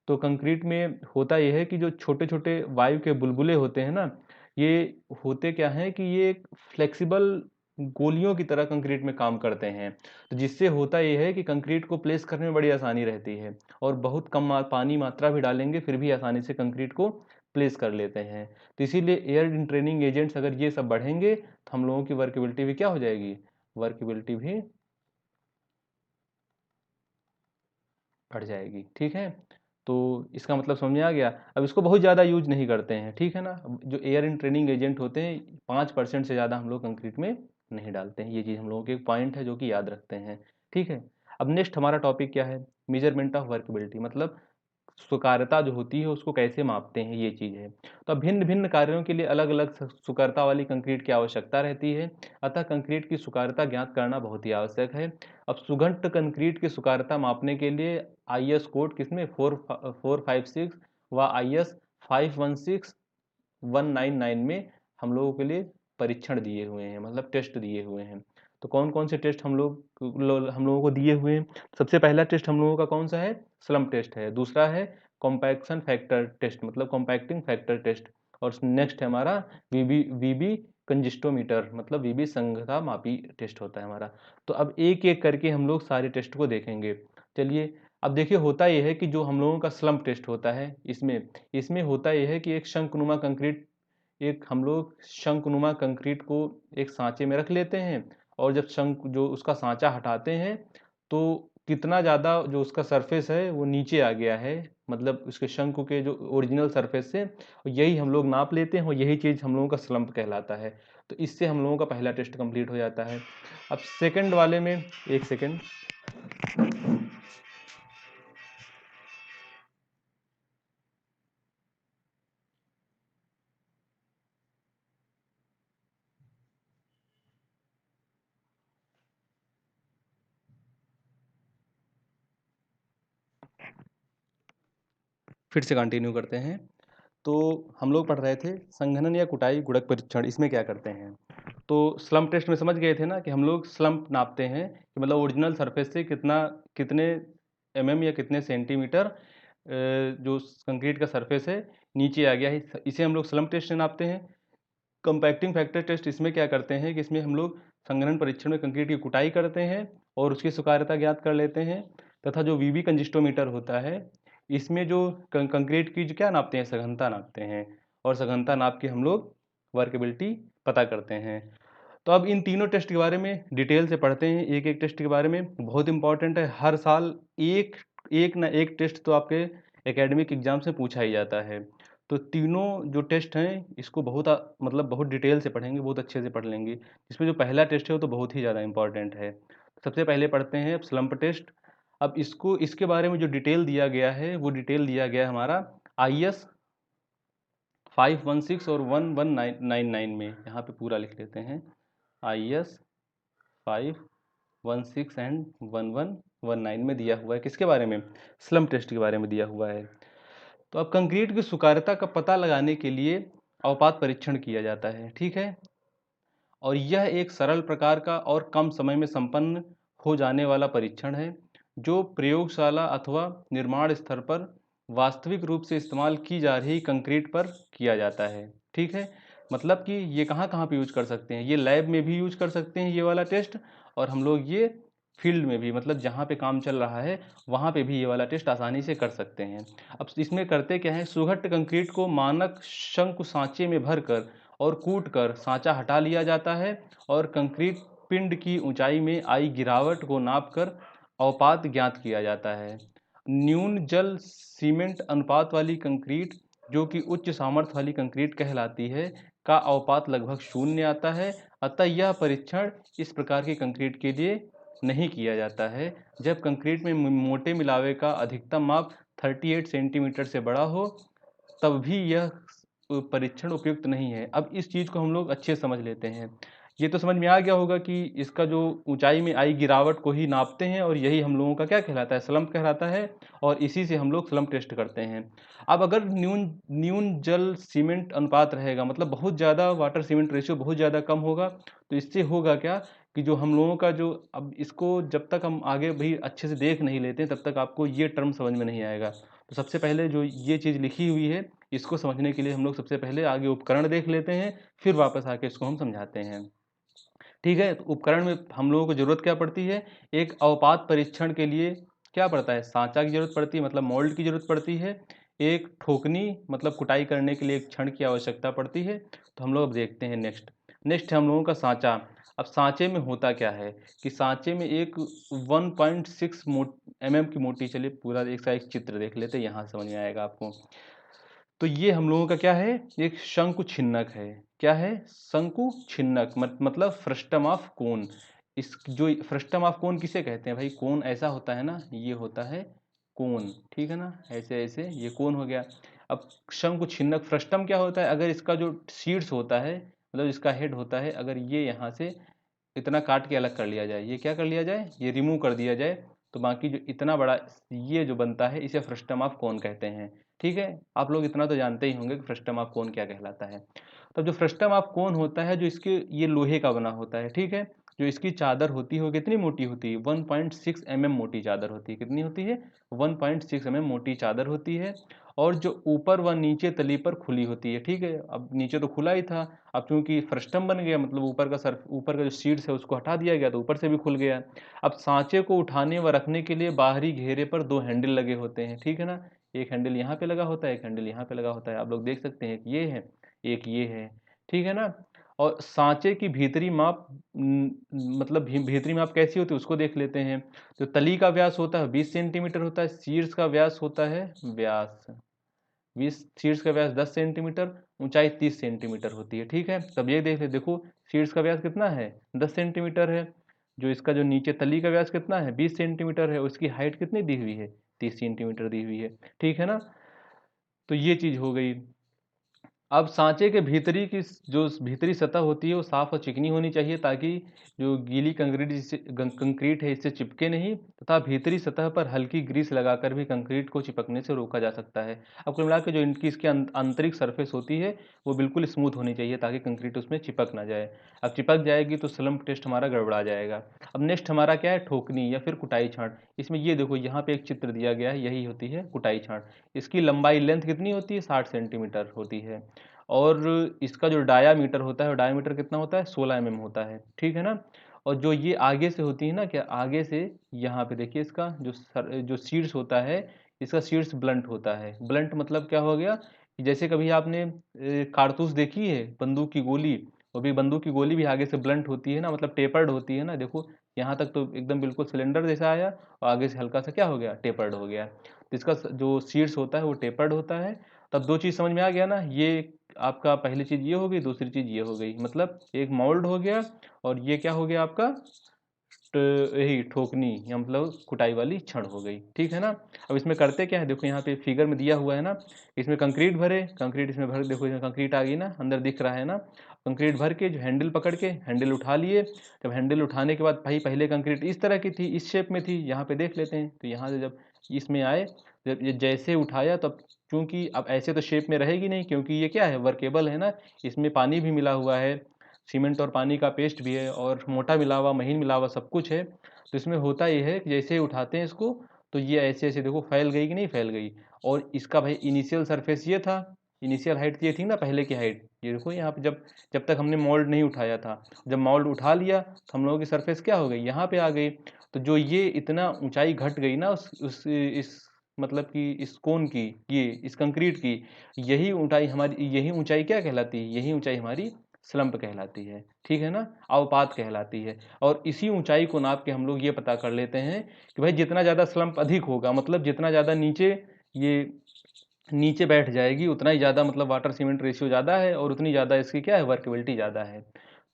तो कंक्रीट में होता यह है कि जो छोटे छोटे वायु के बुलबुले होते हैं ना, ये होते क्या हैं कि ये फ्लेक्सिबल गोलियों की तरह कंक्रीट में काम करते हैं। तो जिससे होता यह है कि कंक्रीट को प्लेस करने में बड़ी आसानी रहती है, और बहुत कम पानी मात्रा भी डालेंगे फिर भी आसानी से कंक्रीट को प्लेस कर लेते हैं। तो इसीलिए एयर इन ट्रेनिंग एजेंट्स अगर ये सब बढ़ेंगे तो हम लोगों की वर्केबिलिटी भी क्या हो जाएगी? वर्केबिलिटी भी बढ़ जाएगी, ठीक है। तो इसका मतलब समझ में आ गया। अब इसको बहुत ज़्यादा यूज नहीं करते हैं, ठीक है ना। जो एयर इन ट्रेनिंग एजेंट होते हैं 5% से ज़्यादा हम लोग कंक्रीट में नहीं डालते हैं। ये चीज़ हम लोगों के एक पॉइंट है जो कि याद रखते हैं, ठीक है। अब नेक्स्ट हमारा टॉपिक क्या है? मेजरमेंट ऑफ वर्केबिलिटी, मतलब सुकारता जो होती है उसको कैसे मापते हैं, ये चीज़ है। तो भिन्न भिन्न कार्यों के लिए अलग अलग सुकारता वाली कंक्रीट की आवश्यकता रहती है, अतः कंक्रीट की सुकारता ज्ञात करना बहुत ही आवश्यक है। अब सुगंध कंक्रीट की सुकारता मापने के लिए आईएस कोड किसमें 456 व आईएस 516199 में हम लोगों के लिए परीक्षण दिए हुए हैं, मतलब टेस्ट दिए हुए हैं। तो कौन कौन से टेस्ट हम लोगों को दिए हुए हैं? सबसे पहला टेस्ट हम लोगों का कौन सा है? स्लम्प टेस्ट है। दूसरा है कॉम्पैक्शन फैक्टर टेस्ट, मतलब कॉम्पैक्टिंग फैक्टर टेस्ट। और नेक्स्ट है हमारा वीबी वीबी कंजिस्टोमीटर, मतलब वीबी संघनता मापी टेस्ट होता है हमारा। तो अब एक एक करके हम लोग सारे टेस्ट को देखेंगे। चलिए, अब देखिए होता यह है कि जो हम लोगों का स्लम्प टेस्ट होता है, इसमें इसमें होता यह है कि एक हम लोग शंकुनुमा कंक्रीट को एक सांचे में रख लेते हैं, और जब शंक जो उसका सांचा हटाते हैं तो कितना ज़्यादा जो उसका सरफेस है वो नीचे आ गया है, मतलब उसके शंकु के जो ओरिजिनल सरफेस से, यही हम लोग नाप लेते हैं और यही चीज़ हम लोगों का स्लम्प कहलाता है। तो इससे हम लोगों का पहला टेस्ट कंप्लीट हो जाता है। अब सेकंड वाले में, एक सेकंड, फिर से कंटिन्यू करते हैं। तो हम लोग पढ़ रहे थे संघनन या कुटाई गुणक परीक्षण, इसमें क्या करते हैं? तो स्लम्प टेस्ट में समझ गए थे ना कि हम लोग स्लम्प नापते हैं कि मतलब ओरिजिनल सरफेस से कितने या कितने सेंटीमीटर जो कंक्रीट का सरफेस है नीचे आ गया है, इसे हम लोग स्लम्प टेस्ट से नापते हैं। कंपैक्टिंग फैक्टर टेस्ट, इसमें क्या करते हैं कि इसमें हम लोग संघनन परीक्षण में कंक्रीट की कुटाई करते हैं और उसकी स्वीकार्यता ज्ञात कर लेते हैं। तथा जो वीबी कंजिस्टोमीटर होता है, इसमें जो कंक्रीट की जो क्या नापते हैं, सघनता नापते हैं, और सघनता नाप के हम लोग वर्केबिलिटी पता करते हैं। तो अब इन तीनों टेस्ट के बारे में डिटेल से पढ़ते हैं, एक एक टेस्ट के बारे में। बहुत इंपॉर्टेंट है, हर साल एक एक ना एक टेस्ट तो आपके एकेडमिक एग्जाम से पूछा ही जाता है। तो तीनों जो टेस्ट हैं इसको मतलब बहुत डिटेल से पढ़ेंगे, बहुत अच्छे से पढ़ लेंगे। इसमें जो पहला टेस्ट है वो तो बहुत ही ज़्यादा इंपॉर्टेंट है। सबसे पहले पढ़ते हैं स्लम्प टेस्ट। अब इसके बारे में जो डिटेल दिया गया है वो डिटेल दिया गया है हमारा IS 516 और 1199 में। यहाँ पे पूरा लिख लेते हैं, IS 516 एंड 1119 में दिया हुआ है। किसके बारे में? स्लम्प टेस्ट के बारे में दिया हुआ है। तो अब कंक्रीट की स्वीकार्यता का पता लगाने के लिए अवपात परीक्षण किया जाता है, ठीक है। और यह एक सरल प्रकार का और कम समय में संपन्न हो जाने वाला परीक्षण है, जो प्रयोगशाला अथवा निर्माण स्तर पर वास्तविक रूप से इस्तेमाल की जा रही कंक्रीट पर किया जाता है, ठीक है। मतलब कि ये कहाँ कहाँ पे यूज कर सकते हैं? ये लैब में भी यूज कर सकते हैं ये वाला टेस्ट, और हम लोग ये फील्ड में भी, मतलब जहाँ पे काम चल रहा है वहाँ पे भी ये वाला टेस्ट आसानी से कर सकते हैं। अब इसमें करते क्या है, सुघट्ट कंक्रीट को मानक शंकु सांचे में भरकर और कूटकर सांचा हटा लिया जाता है, और कंक्रीट पिंड की ऊंचाई में आई गिरावट को नापकर अवपात ज्ञात किया जाता है। न्यून जल सीमेंट अनुपात वाली कंक्रीट, जो कि उच्च सामर्थ्य वाली कंक्रीट कहलाती है, का अवपात लगभग शून्य आता है। अतः यह परीक्षण इस प्रकार की कंक्रीट के लिए नहीं किया जाता है। जब कंक्रीट में मोटे मिलावे का अधिकतम माप 38 सेंटीमीटर से बड़ा हो, तब भी यह परीक्षण उपयुक्त नहीं है। अब इस चीज़ को हम लोग अच्छे समझ लेते हैं। ये तो समझ में आ गया होगा कि इसका जो ऊंचाई में आई गिरावट को ही नापते हैं, और यही हम लोगों का क्या कहलाता है, स्लम्प कहलाता है, और इसी से हम लोग स्लम्प टेस्ट करते हैं। अब अगर न्यून न्यून जल सीमेंट अनुपात रहेगा, मतलब बहुत ज़्यादा वाटर सीमेंट रेशियो बहुत ज़्यादा कम होगा, तो इससे होगा क्या कि जो हम लोगों का जो, अब इसको जब तक हम आगे भी अच्छे से देख नहीं लेते तब तक आपको ये टर्म समझ में नहीं आएगा। तो सबसे पहले जो ये चीज़ लिखी हुई है, इसको समझने के लिए हम लोग सबसे पहले आगे उपकरण देख लेते हैं, फिर वापस आके इसको हम समझाते हैं, ठीक है। तो उपकरण में हम लोगों को जरूरत क्या पड़ती है? एक अवपात परीक्षण के लिए क्या पड़ता है? सांचा की जरूरत पड़ती है, मतलब मोल्ड की जरूरत पड़ती है। एक ठोकनी, मतलब कुटाई करने के लिए एक छड़ की आवश्यकता पड़ती है। तो हम लोग अब देखते हैं नेक्स्ट नेक्स्ट है हम लोगों का सांचा। अब सांचे में होता क्या है कि सांचे में एक 1.6 mm की मोटी, चलिए पूरा एक सा एक चित्र देख लेते हैं, यहाँ समझ में आएगा आपको। तो ये हम लोगों का क्या है, एक शंकु छिन्नक है। क्या है? शंकु छिन्नक, मतलब फ्रस्टम ऑफ कोन। इस जो फ्रस्टम ऑफ कोन किसे कहते हैं भाई? कोन ऐसा होता है ना, ये होता है कोन, ठीक है ना, ऐसे ऐसे ये कोन हो गया। अब शंकु छिन्नक फ्रस्टम क्या होता है? अगर इसका जो शीर्ष होता है, मतलब इसका हेड होता है, अगर ये यहाँ से इतना काट के अलग कर लिया जाए, ये क्या कर लिया जाए, ये रिमूव कर दिया जाए, तो बाकी जो इतना बड़ा ये जो बनता है, इसे फ्रस्टम ऑफ कोन कहते हैं, ठीक है। आप लोग इतना तो जानते ही होंगे कि फ्रस्टम ऑफ कोन क्या कहलाता है। तब जो फ्रस्टम ऑफ कोन होता है, जो इसके ये लोहे का बना होता है, ठीक है। जो इसकी चादर होती है वो कितनी मोटी होती है? 1.6 mm मोटी चादर होती है। कितनी होती है? 1.6 mm मोटी चादर होती है। और जो ऊपर व नीचे तली पर खुली होती है, ठीक है। अब नीचे तो खुला ही था, अब चूंकि फ्रस्टम बन गया, मतलब ऊपर का जो शीट्स है उसको हटा दिया गया, तो ऊपर से भी खुल गया। अब सांचे को उठाने व रखने के लिए बाहरी घेरे पर दो हैंडल लगे होते हैं, ठीक है ना। एक हैंडल यहाँ पे लगा होता है, एक हैंडल यहाँ पे लगा होता है, आप लोग देख सकते हैं, एक ये है, एक ये है, ठीक है ना। और सांचे की भीतरी माप मतलब भीतरी माप कैसी होती है उसको देख लेते हैं। जो तली का व्यास होता है 20 सेंटीमीटर होता है, शीर्ष का व्यास होता है, व्यास 20, शीर्ष का व्यास 10 सेंटीमीटर, ऊंचाई 30 सेंटीमीटर होती है, ठीक है। तब ये देख ले, देखो शीर्ष का व्यास कितना है, 10 सेंटीमीटर है। जो इसका जो नीचे तली का व्यास कितना है, 20 सेंटीमीटर है, उसकी हाइट कितनी दी हुई है, 30 सेंटीमीटर दी हुई है, ठीक है ना। तो ये चीज हो गई। अब सांचे के भीतरी की जो भीतरी सतह होती है वो साफ और चिकनी होनी चाहिए, ताकि जो गीली कंक्रीट है इससे चिपके नहीं, तथा भीतरी सतह पर हल्की ग्रीस लगाकर भी कंक्रीट को चिपकने से रोका जा सकता है। अब कुल मिला के जो इनकी इसकी आंतरिक सरफेस होती है वो बिल्कुल स्मूथ होनी चाहिए, ताकि कंक्रीट उसमें चिपक ना जाए। अब चिपक जाएगी तो स्लम्प टेस्ट हमारा गड़बड़ा जाएगा। अब नेक्स्ट हमारा क्या है, ठोकनी या फिर कुटाई छांट। इसमें ये देखो यहाँ पे एक चित्र दिया गया है, यही होती है कुटाई छांट। इसकी लंबाई लेंथ कितनी होती है, 60 सेंटीमीटर होती है। और इसका जो डायामीटर होता है, वो डायामीटर कितना होता है, 16 mm होता है, ठीक है ना। और जो ये आगे से होती है ना, क्या आगे से, यहाँ पे देखिए इसका जो शीर्ष होता है, इसका शीर्ष ब्लंट होता है। ब्लंट मतलब क्या हो गया कि जैसे कभी आपने कारतूस देखी है, बंदूक की गोली, वो भी बंदूक की गोली भी आगे से ब्लंट होती है ना, मतलब टेपर्ड होती है ना। देखो यहाँ तक तो एकदम बिल्कुल सिलेंडर जैसा आया, और आगे से हल्का सा क्या हो गया, टेपर्ड हो गया। तो इसका जो शीर्ष होता है वो टेपर्ड होता है। तब दो चीज समझ में आ गया ना, ये आपका पहली चीज ये हो गई, दूसरी चीज ये हो गई, मतलब एक मोल्ड हो गया, और ये क्या हो गया आपका, यही ठोकनी या मतलब कुटाई वाली छड़ हो गई, ठीक है ना। अब इसमें करते क्या है, देखो यहाँ पे फिगर में दिया हुआ है ना, इसमें कंक्रीट भरे, कंक्रीट इसमें भर, देखो इसमें कंक्रीट आ गई ना, अंदर दिख रहा है ना, कंक्रीट भर के जो हैंडल पकड़ के हैंडल उठा लिए। जब हैंडल उठाने के बाद भाई पहले कंक्रीट इस तरह की थी, इस शेप में थी, यहाँ पे देख लेते हैं, तो यहाँ से जब इसमें आए, जब ये जैसे उठाया तब, क्योंकि अब ऐसे तो शेप में रहेगी नहीं, क्योंकि ये क्या है, वर्केबल है ना, इसमें पानी भी मिला हुआ है, सीमेंट और पानी का पेस्ट भी है, और मोटा मिला हुआ, महीन मिला हुआ, सब कुछ है। तो इसमें होता ये है कि जैसे उठाते हैं इसको, तो ये ऐसे ऐसे देखो फैल गई कि नहीं फैल गई। और इसका भाई इनिशियल सरफेस ये था, इनिशियल हाइट ये थी ना, पहले की हाइट, ये देखो यहाँ पे, जब जब तक हमने मोल्ड नहीं उठाया था, जब मोल्ड उठा लिया तो हम लोगों की सरफेस क्या हो गई, यहाँ पे आ गई। तो जो ये इतना ऊंचाई घट गई ना उस इस मतलब कि इस कोन की, ये इस कंक्रीट की, यही ऊंचाई हमारी, यही ऊंचाई क्या कहलाती है, यही ऊंचाई हमारी स्लम्प कहलाती है, ठीक है ना, अवपात कहलाती है। और इसी ऊंचाई को नाप के हम लोग ये पता कर लेते हैं कि भाई जितना ज़्यादा स्लम्प अधिक होगा, मतलब जितना ज़्यादा नीचे ये नीचे बैठ जाएगी, उतना ही ज़्यादा मतलब वाटर सीमेंट रेशियो ज़्यादा है, और उतनी ज़्यादा इसकी क्या है, वर्केबिलिटी ज़्यादा है।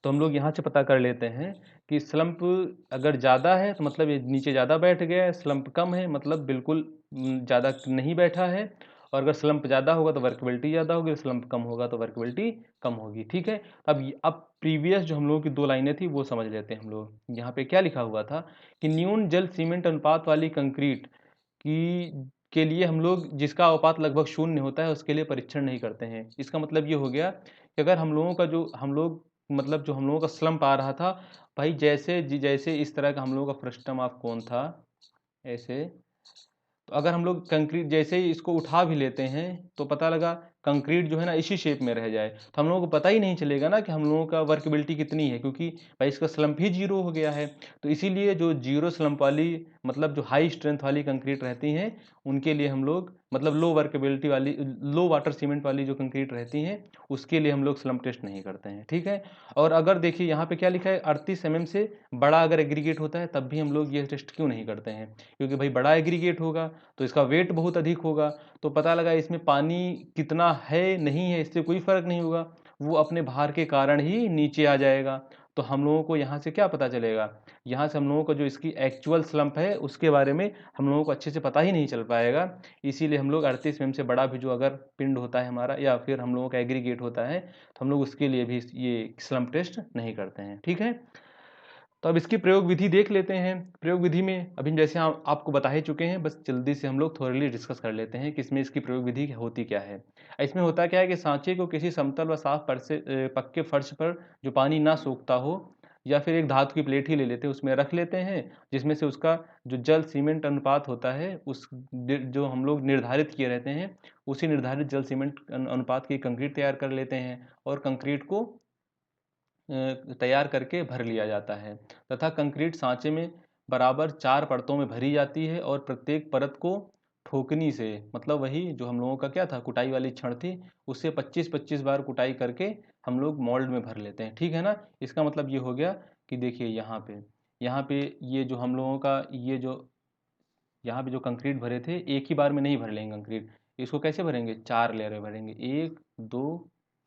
तो हम लोग यहाँ से पता कर लेते हैं कि स्लम्प अगर ज़्यादा है तो मतलब ये नीचे ज़्यादा बैठ गया है, स्लम्प कम है मतलब बिल्कुल ज़्यादा नहीं बैठा है। और अगर स्लम्प ज़्यादा होगा तो वर्केबिलिटी ज़्यादा होगी, स्लम्प कम होगा तो वर्केबिलिटी कम होगी, ठीक है। अब प्रीवियस जो हम लोगों की दो लाइनें थी वो समझ लेते हैं हम लोग। यहाँ पे क्या लिखा हुआ था कि न्यून जल सीमेंट अनुपात वाली कंक्रीट की के लिए हम लोग, जिसका अवपात लगभग शून्य होता है, उसके लिए परीक्षण नहीं करते हैं। इसका मतलब ये हो गया कि अगर हम लोगों का जो हम लोग मतलब जो हम लोगों का स्लम्प आ रहा था, भाई जैसे जैसे इस तरह का हम लोगों का फ्रस्टम ऑफ कोन था, ऐसे, तो अगर हम लोग कंक्रीट जैसे ही इसको उठा भी लेते हैं तो पता लगा कंक्रीट जो है ना इसी शेप में रह जाए, तो हम लोगों को पता ही नहीं चलेगा ना कि हम लोगों का वर्केबिलिटी कितनी है, क्योंकि भाई इसका स्लम्प ही जीरो हो गया है। तो इसीलिए जो जीरो स्लम्प वाली, मतलब जो हाई स्ट्रेंथ वाली कंक्रीट रहती हैं, उनके लिए हम लोग मतलब लो वर्केबिलिटी वाली, लो वाटर सीमेंट वाली जो कंक्रीट रहती हैं, उसके लिए हम लोग स्लम्प टेस्ट नहीं करते हैं, ठीक है। और अगर देखिए यहाँ पे क्या लिखा है, 38 mm से बड़ा अगर एग्रीगेट होता है तब भी हम लोग ये टेस्ट क्यों नहीं करते हैं, क्योंकि भाई बड़ा एग्रीगेट होगा तो इसका वेट बहुत अधिक होगा, तो पता लगा इसमें पानी कितना है नहीं है इससे कोई फर्क नहीं होगा, वो अपने भार के कारण ही नीचे आ जाएगा। तो हम लोगों को यहाँ से क्या पता चलेगा, यहाँ से हम लोगों को जो इसकी एक्चुअल स्लम्प है उसके बारे में हम लोगों को अच्छे से पता ही नहीं चल पाएगा। इसीलिए हम लोग 38 mm से बड़ा भी जो अगर पिंड होता है हमारा, या फिर हम लोगों का एग्रीगेट होता है, तो हम लोग उसके लिए भी ये स्लम्प टेस्ट नहीं करते हैं, ठीक है। तो अब इसकी प्रयोग विधि देख लेते हैं। प्रयोग विधि में अभी जैसे हम आपको बता ही चुके हैं, बस जल्दी से हम लोग थोरली डिस्कस कर लेते हैं कि इसमें इसकी प्रयोग विधि होती क्या है। इसमें होता क्या है कि सांचे को किसी समतल व साफ पक्के फर्श पर जो पानी ना सूखता हो, या फिर एक धातु की प्लेट ही ले लेते हैं, उसमें रख लेते हैं, जिसमें से उसका जो जल सीमेंट अनुपात होता है, उस जो हम लोग निर्धारित किए रहते हैं, उसी निर्धारित जल सीमेंट अनुपात की कंक्रीट तैयार कर लेते हैं, और कंक्रीट को तैयार करके भर लिया जाता है, तथा कंक्रीट सांचे में बराबर 4 परतों में भरी जाती है, और प्रत्येक परत को ठोकनी से, मतलब वही जो हम लोगों का क्या था, कुटाई वाली छड़ थी, उससे 25-25 बार कुटाई करके हम लोग मोल्ड में भर लेते हैं, ठीक है ना। इसका मतलब ये हो गया कि देखिए यहाँ पे ये जो हम लोगों का ये जो यहाँ पे जो कंक्रीट भरे थे, एक ही बार में नहीं भर लेंगे कंक्रीट, इसको कैसे भरेंगे, 4 लेयर में भरेंगे, 1 2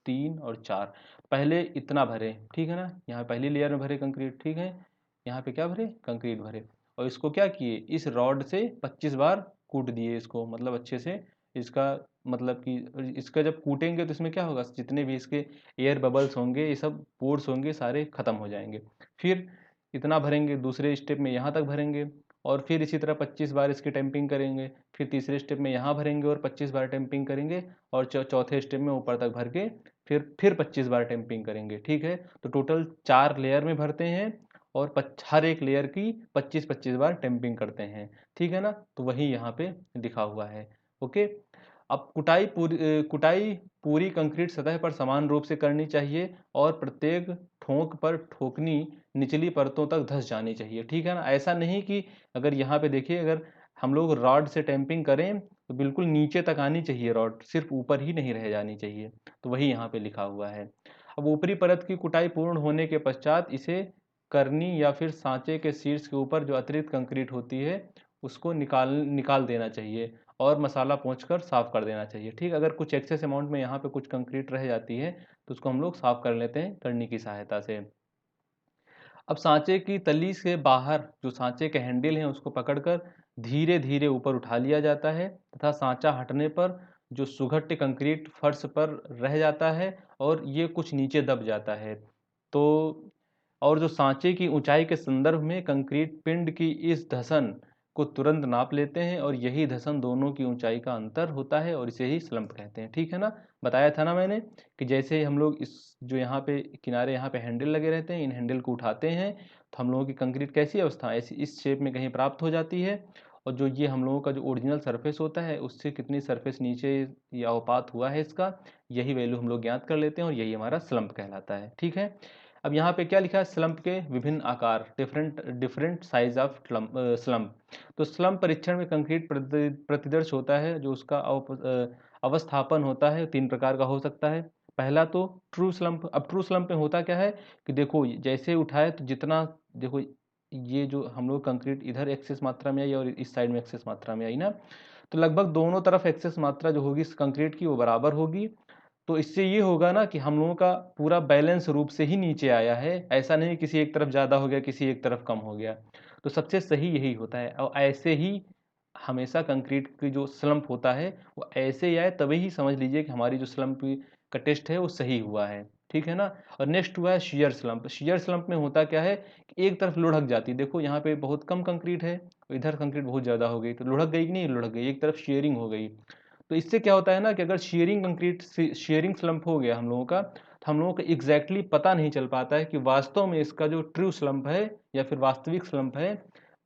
3 और 4। पहले इतना भरे, ठीक है ना, यहाँ पहली लेयर में भरे कंक्रीट, ठीक है, यहाँ पे क्या भरे, कंक्रीट भरे, और इसको क्या किए, इस रॉड से 25 बार कूट दिए इसको, मतलब अच्छे से इसका, मतलब कि इसका जब कूटेंगे तो इसमें क्या होगा, जितने भी इसके एयर बबल्स होंगे, ये सब पोर्स होंगे, सारे खत्म हो जाएंगे। फिर इतना भरेंगे, दूसरे स्टेप में यहाँ तक भरेंगे, और फिर इसी तरह 25 बार इसकी टेम्पिंग करेंगे, फिर तीसरे स्टेप में यहाँ भरेंगे और 25 बार टेम्पिंग करेंगे, और चौथे स्टेप में ऊपर तक भर के फिर 25 बार टेम्पिंग करेंगे, ठीक है। तो टोटल 4 लेयर में भरते हैं, और हर एक लेयर की 25-25 बार टेम्पिंग करते हैं, ठीक है ना। तो वही यहाँ पे लिखा हुआ है, ओके। अब कुटाई पूरी कंक्रीट सतह पर समान रूप से करनी चाहिए, और प्रत्येक ठोक पर ठोकनी निचली परतों तक धंस जानी चाहिए, ठीक है ना। ऐसा नहीं कि अगर यहाँ पे देखिए, अगर हम लोग रॉड से टैंपिंग करें तो बिल्कुल नीचे तक आनी चाहिए रॉड, सिर्फ ऊपर ही नहीं रह जानी चाहिए, तो वही यहाँ पे लिखा हुआ है। अब ऊपरी परत की कुटाई पूर्ण होने के पश्चात इसे करनी या फिर सांचे के शीर्ष के ऊपर जो अतिरिक्त कंक्रीट होती है उसको निकाल निकाल देना चाहिए, और मसाला पोंछकर साफ कर देना चाहिए, ठीक। अगर कुछ एक्सेस अमाउंट में यहाँ पे कुछ कंक्रीट रह जाती है तो उसको हम लोग साफ कर लेते हैं करनी की सहायता से। अब सांचे की तली से बाहर जो सांचे के हैंडल हैं उसको पकड़कर धीरे धीरे ऊपर उठा लिया जाता है तथा सांचा हटने पर जो सुघट्य कंक्रीट फर्श पर रह जाता है और ये कुछ नीचे दब जाता है। तो और जो सांचे की ऊंचाई के संदर्भ में कंक्रीट पिंड की इस धसन को तुरंत नाप लेते हैं और यही धसन दोनों की ऊंचाई का अंतर होता है और इसे ही स्लंप कहते हैं। ठीक है ना, बताया था ना मैंने कि जैसे हम लोग इस जो यहाँ पे किनारे यहाँ पे हैंडल लगे रहते हैं, इन हैंडल को उठाते हैं तो हम लोगों की कंक्रीट कैसी अवस्था ऐसी इस शेप में कहीं प्राप्त हो जाती है और जो ये हम लोगों का जो ओरिजिनल सरफेस होता है उससे कितनी सरफेस नीचे या अवपात हुआ है इसका, यही वैल्यू हम लोग ज्ञात कर लेते हैं और यही हमारा स्लंप कहलाता है। ठीक है, अब यहाँ पे क्या लिखा है, स्लंप के विभिन्न आकार, different different size of slump. तो स्लंप परीक्षण में कंक्रीट प्रतिदर्श होता है जो उसका अवस्थापन होता है तीन प्रकार का हो सकता है। पहला तो ट्रू स्लंप। अब ट्रू स्लंप में होता क्या है कि देखो जैसे उठाए तो जितना देखो ये जो हम लोग कंक्रीट इधर एक्सेस मात्रा में आई और इस साइड में एक्सेस मात्रा में आई ना, तो लगभग दोनों तरफ एक्सेस मात्रा जो होगी इस कंक्रीट की वो बराबर होगी। तो इससे ये होगा ना कि हम लोगों का पूरा बैलेंस रूप से ही नीचे आया है, ऐसा नहीं किसी एक तरफ ज़्यादा हो गया किसी एक तरफ कम हो गया। तो सबसे सही यही होता है और ऐसे ही हमेशा कंक्रीट की जो स्लंप होता है वो ऐसे ही आए तभी ही समझ लीजिए कि हमारी जो स्लंप का टेस्ट है वो सही हुआ है। ठीक है ना। और नेक्स्ट हुआ है शियर स्लंप। शियर स्लंप में होता क्या है कि एक तरफ लुढ़क जाती है, देखो यहाँ पे बहुत कम कंक्रीट है, इधर कंक्रीट बहुत ज़्यादा हो गई तो लुढ़क गई कि नहीं, लुढ़क गई, एक तरफ शेयरिंग हो गई। तो इससे क्या होता है ना कि अगर शेयरिंग कंक्रीट शेयरिंग स्लंप हो गया हम लोगों का, तो हम लोगों को एग्जैक्टली पता नहीं चल पाता है कि वास्तव में इसका जो ट्रू स्लंप है या फिर वास्तविक स्लंप है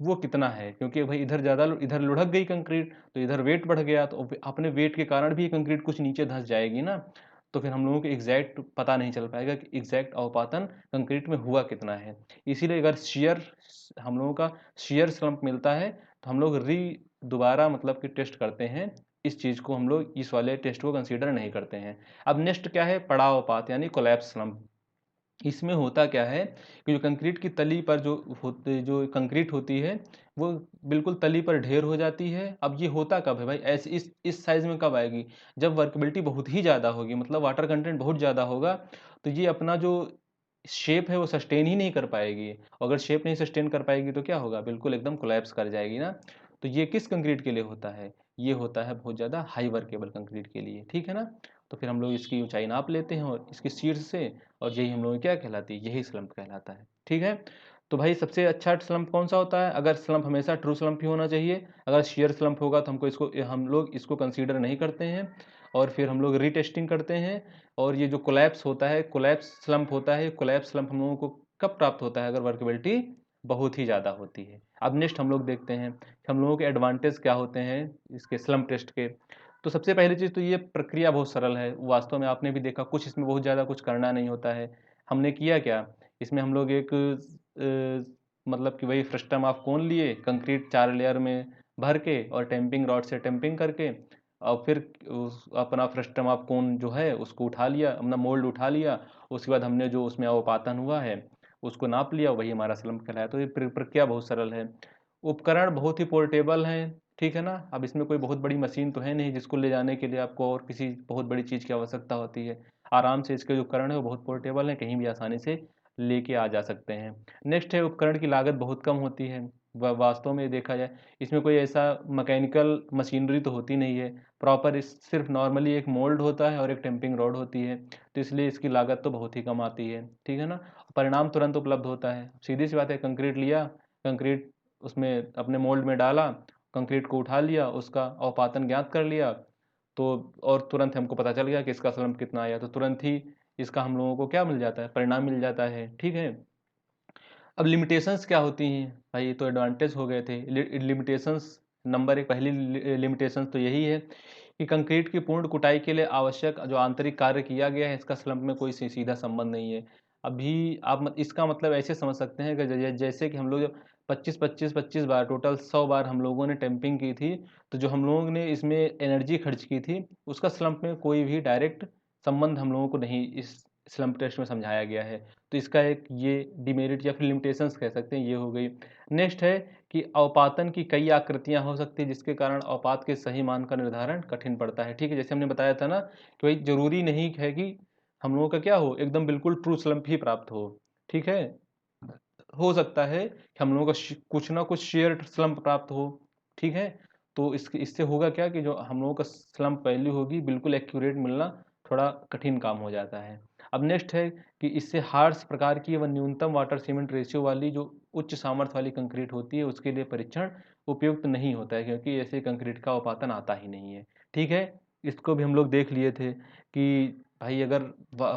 वो कितना है, क्योंकि भाई इधर ज़्यादा इधर लुढ़क गई कंक्रीट तो इधर वेट बढ़ गया, तो अपने वेट के कारण भी कंक्रीट कुछ नीचे धंस जाएगी ना, तो फिर हम लोगों को एग्जैक्ट पता नहीं चल पाएगा कि एग्जैक्ट अवपातन कंक्रीट में हुआ कितना है। इसीलिए अगर शेयर हम लोगों का शेयर स्लंप मिलता है तो हम लोग दोबारा मतलब कि टेस्ट करते हैं, इस चीज़ को हम लोग इस वाले टेस्ट को कंसीडर नहीं करते हैं। अब नेक्स्ट क्या है, पड़ावपात यानी कोलैप्स स्लंप। इसमें होता क्या है कि जो कंक्रीट की तली पर जो कंक्रीट होती है वो बिल्कुल तली पर ढेर हो जाती है। अब ये होता कब है भाई, ऐसे इस साइज में कब आएगी, जब वर्कबिलिटी बहुत ही ज़्यादा होगी, मतलब वाटर कंटेंट बहुत ज़्यादा होगा, तो ये अपना जो शेप है वो सस्टेन ही नहीं कर पाएगी। अगर शेप नहीं सस्टेन कर पाएगी तो क्या होगा, बिल्कुल एकदम कोलैप्स कर जाएगी ना। तो ये किस कंक्रीट के लिए होता है, ये होता है बहुत ज़्यादा हाई वर्केबल कंक्रीट के लिए। ठीक है ना। तो फिर हम लोग इसकी ऊंचाई नाप लेते हैं और इसकी शीर्ष से, और यही हम लोग क्या कहलाती है, यही स्लंप कहलाता है। ठीक है। तो भाई सबसे अच्छा स्लंप कौन सा होता है, अगर स्लंप हमेशा ट्रू स्लंप ही होना चाहिए, अगर शेयर स्लंप होगा तो हम लोग इसको कंसीडर नहीं करते हैं और फिर हम लोग रीटेस्टिंग करते हैं। और ये जो कोलैप्स होता है, कोलैप्स स्लंप होता है, कोलैप्स स्लंप हम लोगों को कब प्राप्त होता है, अगर वर्केबिलिटी बहुत ही ज़्यादा होती है। अब नेक्स्ट हम लोग देखते हैं कि हम लोगों के एडवांटेज क्या होते हैं इसके स्लंप टेस्ट के। तो सबसे पहली चीज़ तो ये प्रक्रिया बहुत सरल है, वास्तव में आपने भी देखा, कुछ इसमें बहुत ज़्यादा कुछ करना नहीं होता है। हमने किया क्या, इसमें हम लोग एक मतलब कि वही फ्रस्टम ऑफ कोन लिए, कंक्रीट 4 लेयर में भर के और टेम्पिंग रॉड से टेम्पिंग करके, और फिर अपना फ्रस्टम ऑफ कोन जो है उसको उठा लिया, अपना मोल्ड उठा लिया, उसके बाद हमने जो उसमें अवपातन हुआ है उसको नाप लिया, वही हमारा स्लंप कहलाया। तो ये प्रक्रिया बहुत सरल है। उपकरण बहुत ही पोर्टेबल हैं। ठीक है ना। अब इसमें कोई बहुत बड़ी मशीन तो है नहीं जिसको ले जाने के लिए आपको और किसी बहुत बड़ी चीज़ की आवश्यकता होती है। आराम से इसके जो उपकरण है वो बहुत पोर्टेबल हैं, कहीं भी आसानी से लेके आ जा सकते हैं। नेक्स्ट है, उपकरण की लागत बहुत कम होती है। वास्तव में देखा जाए इसमें कोई ऐसा मैकेनिकल मशीनरी तो होती नहीं है, प्रॉपर इस सिर्फ नॉर्मली एक मोल्ड होता है और एक टेम्पिंग रॉड होती है, तो इसलिए इसकी लागत तो बहुत ही कम आती है। ठीक है ना। परिणाम तुरंत उपलब्ध होता है, सीधी सी बात है, कंक्रीट लिया, कंक्रीट उसमें अपने मोल्ड में डाला, कंक्रीट को उठा लिया, उसका अवपातन ज्ञात कर लिया, तो और तुरंत हमको पता चल गया कि इसका स्लंप कितना आया, तो तुरंत ही इसका हम लोगों को क्या मिल जाता है, परिणाम मिल जाता है। ठीक है। अब लिमिटेशंस क्या होती हैं भाई, ये तो एडवांटेज हो गए थे। लिमिटेशंस नंबर एक, पहली लिमिटेशंस तो यही है कि कंक्रीट की पूर्ण कुटाई के लिए आवश्यक जो आंतरिक कार्य किया गया है इसका स्लंप में कोई सीधा संबंध नहीं है। अभी आप इसका मतलब ऐसे समझ सकते हैं कि जैसे कि हम लोग जब 25 बार टोटल 100 बार हम लोगों ने टेम्पिंग की थी, तो जो हम लोगों ने इसमें एनर्जी खर्च की थी उसका स्लंप में कोई भी डायरेक्ट संबंध हम लोगों को नहीं इस स्लंप टेस्ट में समझाया गया है। तो इसका एक ये डिमेरिट या फिर लिमिटेशंस कह सकते हैं, ये हो गई। नेक्स्ट है कि अवपातन की कई आकृतियां हो सकती है जिसके कारण अवपात के सही मान का निर्धारण कठिन पड़ता है। ठीक है, जैसे हमने बताया था ना कि भाई जरूरी नहीं है कि हम लोगों का क्या हो, एकदम बिल्कुल ट्रू स्लंप ही प्राप्त हो। ठीक है। हो सकता है कि हम लोगों का कुछ ना कुछ शेयर स्लम्प प्राप्त हो, ठीक है। तो इससे होगा क्या कि जो हम लोगों का स्लम्प वैल्यू होगी बिल्कुल एक्यूरेट मिलना थोड़ा कठिन काम हो जाता है। अब नेक्स्ट है कि इससे हार्श प्रकार की व न्यूनतम वाटर सीमेंट रेशियो वाली जो उच्च सामर्थ्य वाली कंक्रीट होती है उसके लिए परीक्षण उपयुक्त नहीं होता है, क्योंकि ऐसे कंक्रीट का उपापतन आता ही नहीं है, ठीक है। इसको भी हम लोग देख लिए थे कि भाई अगर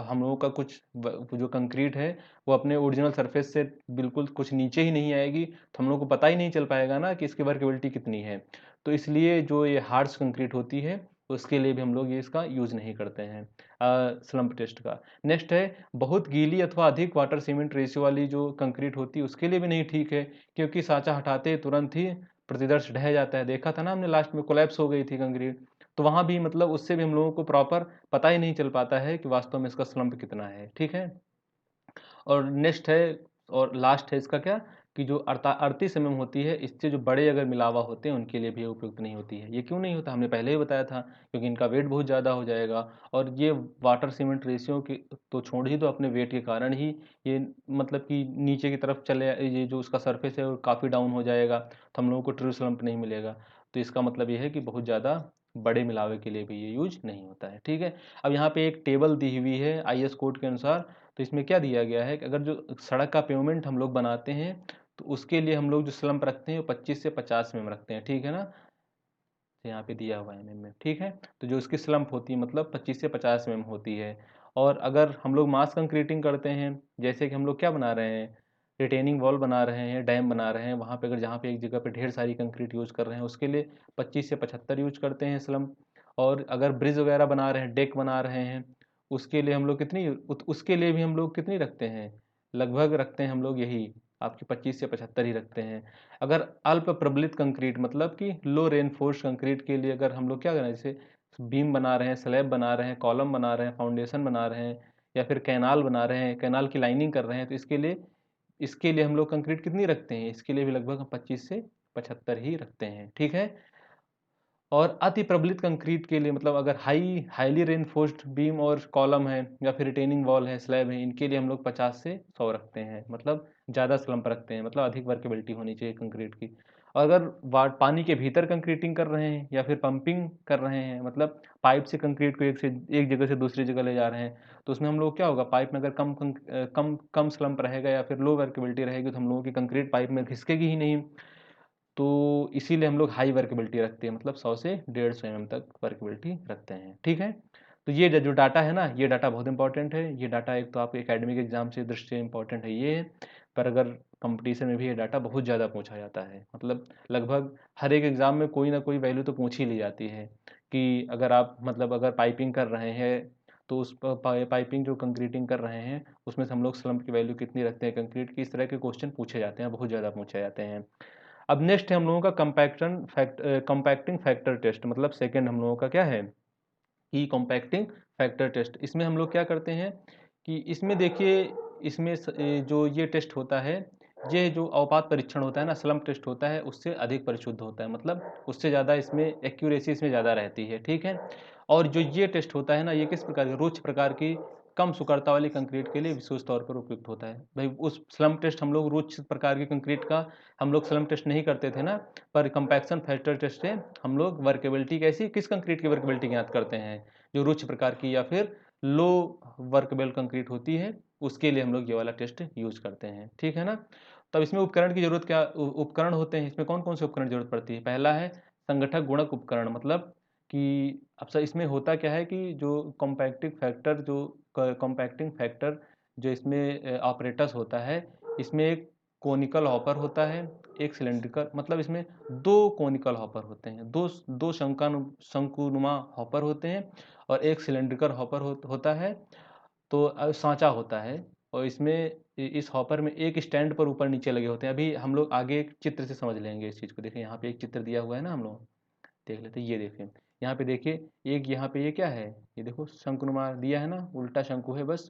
हम लोगों का कुछ जो कंक्रीट है वो अपने ओरिजिनल सरफेस से बिल्कुल कुछ नीचे ही नहीं आएगी तो हम लोग को पता ही नहीं चल पाएगा ना कि इसकी वर्केबिलिटी कितनी है। तो इसलिए जो ये हार्ड्स कंक्रीट होती है उसके लिए भी हम लोग ये इसका यूज़ नहीं करते हैं स्लम्प टेस्ट का। नेक्स्ट है बहुत गीली अथवा अधिक वाटर सीमेंट रेशियो वाली जो कंक्रीट होती है उसके लिए भी नहीं ठीक है, क्योंकि साँचा हटाते ही तुरंत ही प्रतिदर्श ढह जाता है। देखा था ना हमने लास्ट में कोलैप्स हो गई थी कंक्रीट। तो वहाँ भी मतलब उससे भी हम लोगों को प्रॉपर पता ही नहीं चल पाता है कि वास्तव में इसका स्लम्प कितना है, ठीक है। और नेक्स्ट है और लास्ट है इसका क्या कि जो 38 mm होती है इससे जो बड़े अगर मिलावा होते हैं उनके लिए भी उपयुक्त नहीं होती है। ये क्यों नहीं होता हमने पहले ही बताया था, क्योंकि इनका वेट बहुत ज़्यादा हो जाएगा और ये वाटर सीमेंट रेशियो की तो छोड़ ही दो, अपने वेट के कारण ही ये मतलब कि नीचे की तरफ चले, ये जो उसका सरफेस है वो काफ़ी डाउन हो जाएगा तो हम लोगों को ट्रू स्लम्प नहीं मिलेगा। तो इसका मतलब ये है कि बहुत ज़्यादा बड़े मिलावे के लिए भी ये यूज नहीं होता है, ठीक है। अब यहाँ पे एक टेबल दी हुई है IS कोड के अनुसार। तो इसमें क्या दिया गया है कि अगर जो सड़क का पेवमेंट हम लोग बनाते हैं तो उसके लिए हम लोग जो स्लम्प रखते हैं वो 25 से 50 mm रखते हैं, ठीक है ना। तो यहाँ पे दिया हुआ है mm में, ठीक है। तो जो उसकी स्लम्प होती है मतलब 25 से 50 mm होती है। और अगर हम लोग मास कंक्रीटिंग करते हैं, जैसे कि हम लोग क्या बना रहे हैं, रिटेनिंग वॉल बना रहे हैं, डैम बना रहे हैं, वहाँ पे अगर जहाँ पे एक जगह पे ढेर सारी कंक्रीट यूज़ कर रहे हैं उसके लिए 25 से 75 यूज करते हैं स्लम्प। और अगर ब्रिज वगैरह बना रहे हैं, डेक बना रहे हैं, उसके लिए हम लोग कितनी उसके लिए भी हम लोग कितनी रखते हैं, लगभग रखते हैं हम लोग यही आपकी 25 से 75 ही रखते हैं। अगर अल्प प्रबलित कंक्रीट मतलब कि लो रेनफोर्स कंक्रीट के लिए अगर हम लोग क्या करें, जैसे बीम बना रहे हैं, स्लैब बना रहे हैं, कॉलम बना रहे हैं, फाउंडेशन बना रहे हैं, या फिर कैनाल बना रहे हैं, कैनाल की लाइनिंग कर रहे हैं, तो इसके लिए हम लोग कंक्रीट कितनी रखते हैं, इसके लिए भी लगभग हम 25 से 75 ही रखते हैं, ठीक है। और अति प्रबलित कंक्रीट के लिए मतलब अगर हाईली रेनफोर्स्ड बीम और कॉलम है या फिर रिटेनिंग वॉल है, स्लैब है, इनके लिए हम लोग 50 से 100 रखते हैं, मतलब ज़्यादा स्लम्प रखते हैं, मतलब अधिक वर्केबिलिटी होनी चाहिए कंक्रीट की। और अगर पानी के भीतर कंक्रीटिंग कर रहे हैं या फिर पंपिंग कर रहे हैं, मतलब पाइप से कंक्रीट को एक जगह से दूसरी जगह ले जा रहे हैं, तो उसमें हम लोग क्या होगा, पाइप में अगर कम स्लम्प रहेगा या फिर लो वर्केबिलिटी रहेगी तो हम लोगों की कंक्रीट पाइप में घिसकेगी ही नहीं। तो इसीलिए हम लोग हाई वर्केबिलिटी रखते हैं, मतलब 100 से 150 mm तक वर्केबिलिटी रखते हैं, ठीक है। तो ये जो डाटा है ना, ये डाटा बहुत इंपॉर्टेंट है। ये डाटा एक तो आपके एकेडमिक एग्जाम से दृष्टि से इंपॉर्टेंट है ये है, पर अगर कंपटीशन में भी ये डाटा बहुत ज़्यादा पूछा जाता है, मतलब लगभग हर एक एग्ज़ाम में कोई ना कोई वैल्यू तो पूछ ही ली जाती है कि अगर आप मतलब अगर पाइपिंग कर रहे हैं तो उस पाइपिंग जो कंक्रीटिंग कर रहे हैं उसमें से हम लोग स्लम्प की वैल्यू कितनी रखते हैं कंक्रीट की, इस तरह के क्वेश्चन पूछे जाते हैं, बहुत ज़्यादा पूछे जाते हैं। अब नेक्स्ट है हम लोगों का कंपैक्टिंग फैक्टर टेस्ट, मतलब सेकंड हम लोगों का क्या है कि कंपैक्टिंग फैक्टर टेस्ट। इसमें हम लोग क्या करते हैं कि इसमें देखिए, इसमें जो ये टेस्ट होता है, ये जो अवपात परीक्षण होता है ना, स्लम्प टेस्ट होता है, उससे अधिक परिशुद्ध होता है, मतलब उससे ज़्यादा इसमें एक्यूरेसी इसमें ज़्यादा रहती है, ठीक है। और जो ये टेस्ट होता है ना, ये किस प्रकार की, रुक्ष प्रकार की कम सुकड़ता वाली कंक्रीट के लिए विशेष तौर पर उपयुक्त होता है। भाई उस स्लम्प टेस्ट हम लोग रुक्ष प्रकार की कंक्रीट का हम लोग स्लम्प टेस्ट नहीं करते थे ना, पर कंपैक्शन फैक्टर टेस्ट से हम लोग वर्केबिलिटी कैसी, किस कंक्रीट की वर्केबिलिटी ज्ञात करते हैं, जो रुक्ष प्रकार की या फिर लो वर्केबल कंक्रीट होती है, उसके लिए हम लोग ये वाला टेस्ट यूज करते हैं, ठीक है ना। तब इसमें उपकरण की जरूरत क्या, उपकरण होते हैं इसमें कौन कौन से उपकरण की जरूरत पड़ती है। पहला है संगठक गुणक उपकरण, मतलब कि अब सर इसमें होता क्या है कि जो कॉम्पैक्टिंग फैक्टर जो इसमें ऑपरेटस होता है, इसमें एक कोनिकल हॉपर होता है, एक सिलेंड्रिकल, मतलब इसमें दो कोनिकल हॉपर होते हैं, दो दो शंकुनुमा हॉपर होते हैं, और एक सिलेंड्रिकल हॉपर होता है। तो सांचा होता है, और इसमें इस हॉपर में एक स्टैंड पर ऊपर नीचे लगे होते हैं। अभी हम लोग आगे एक चित्र से समझ लेंगे इस चीज़ को। देखिए यहाँ पे एक चित्र दिया हुआ है ना, हम लोग देख लेते हैं। ये देखिए यहाँ पे देखिए, एक यहाँ पे ये क्या है, ये देखो शंकुनुमा दिया है ना, उल्टा शंकु है बस,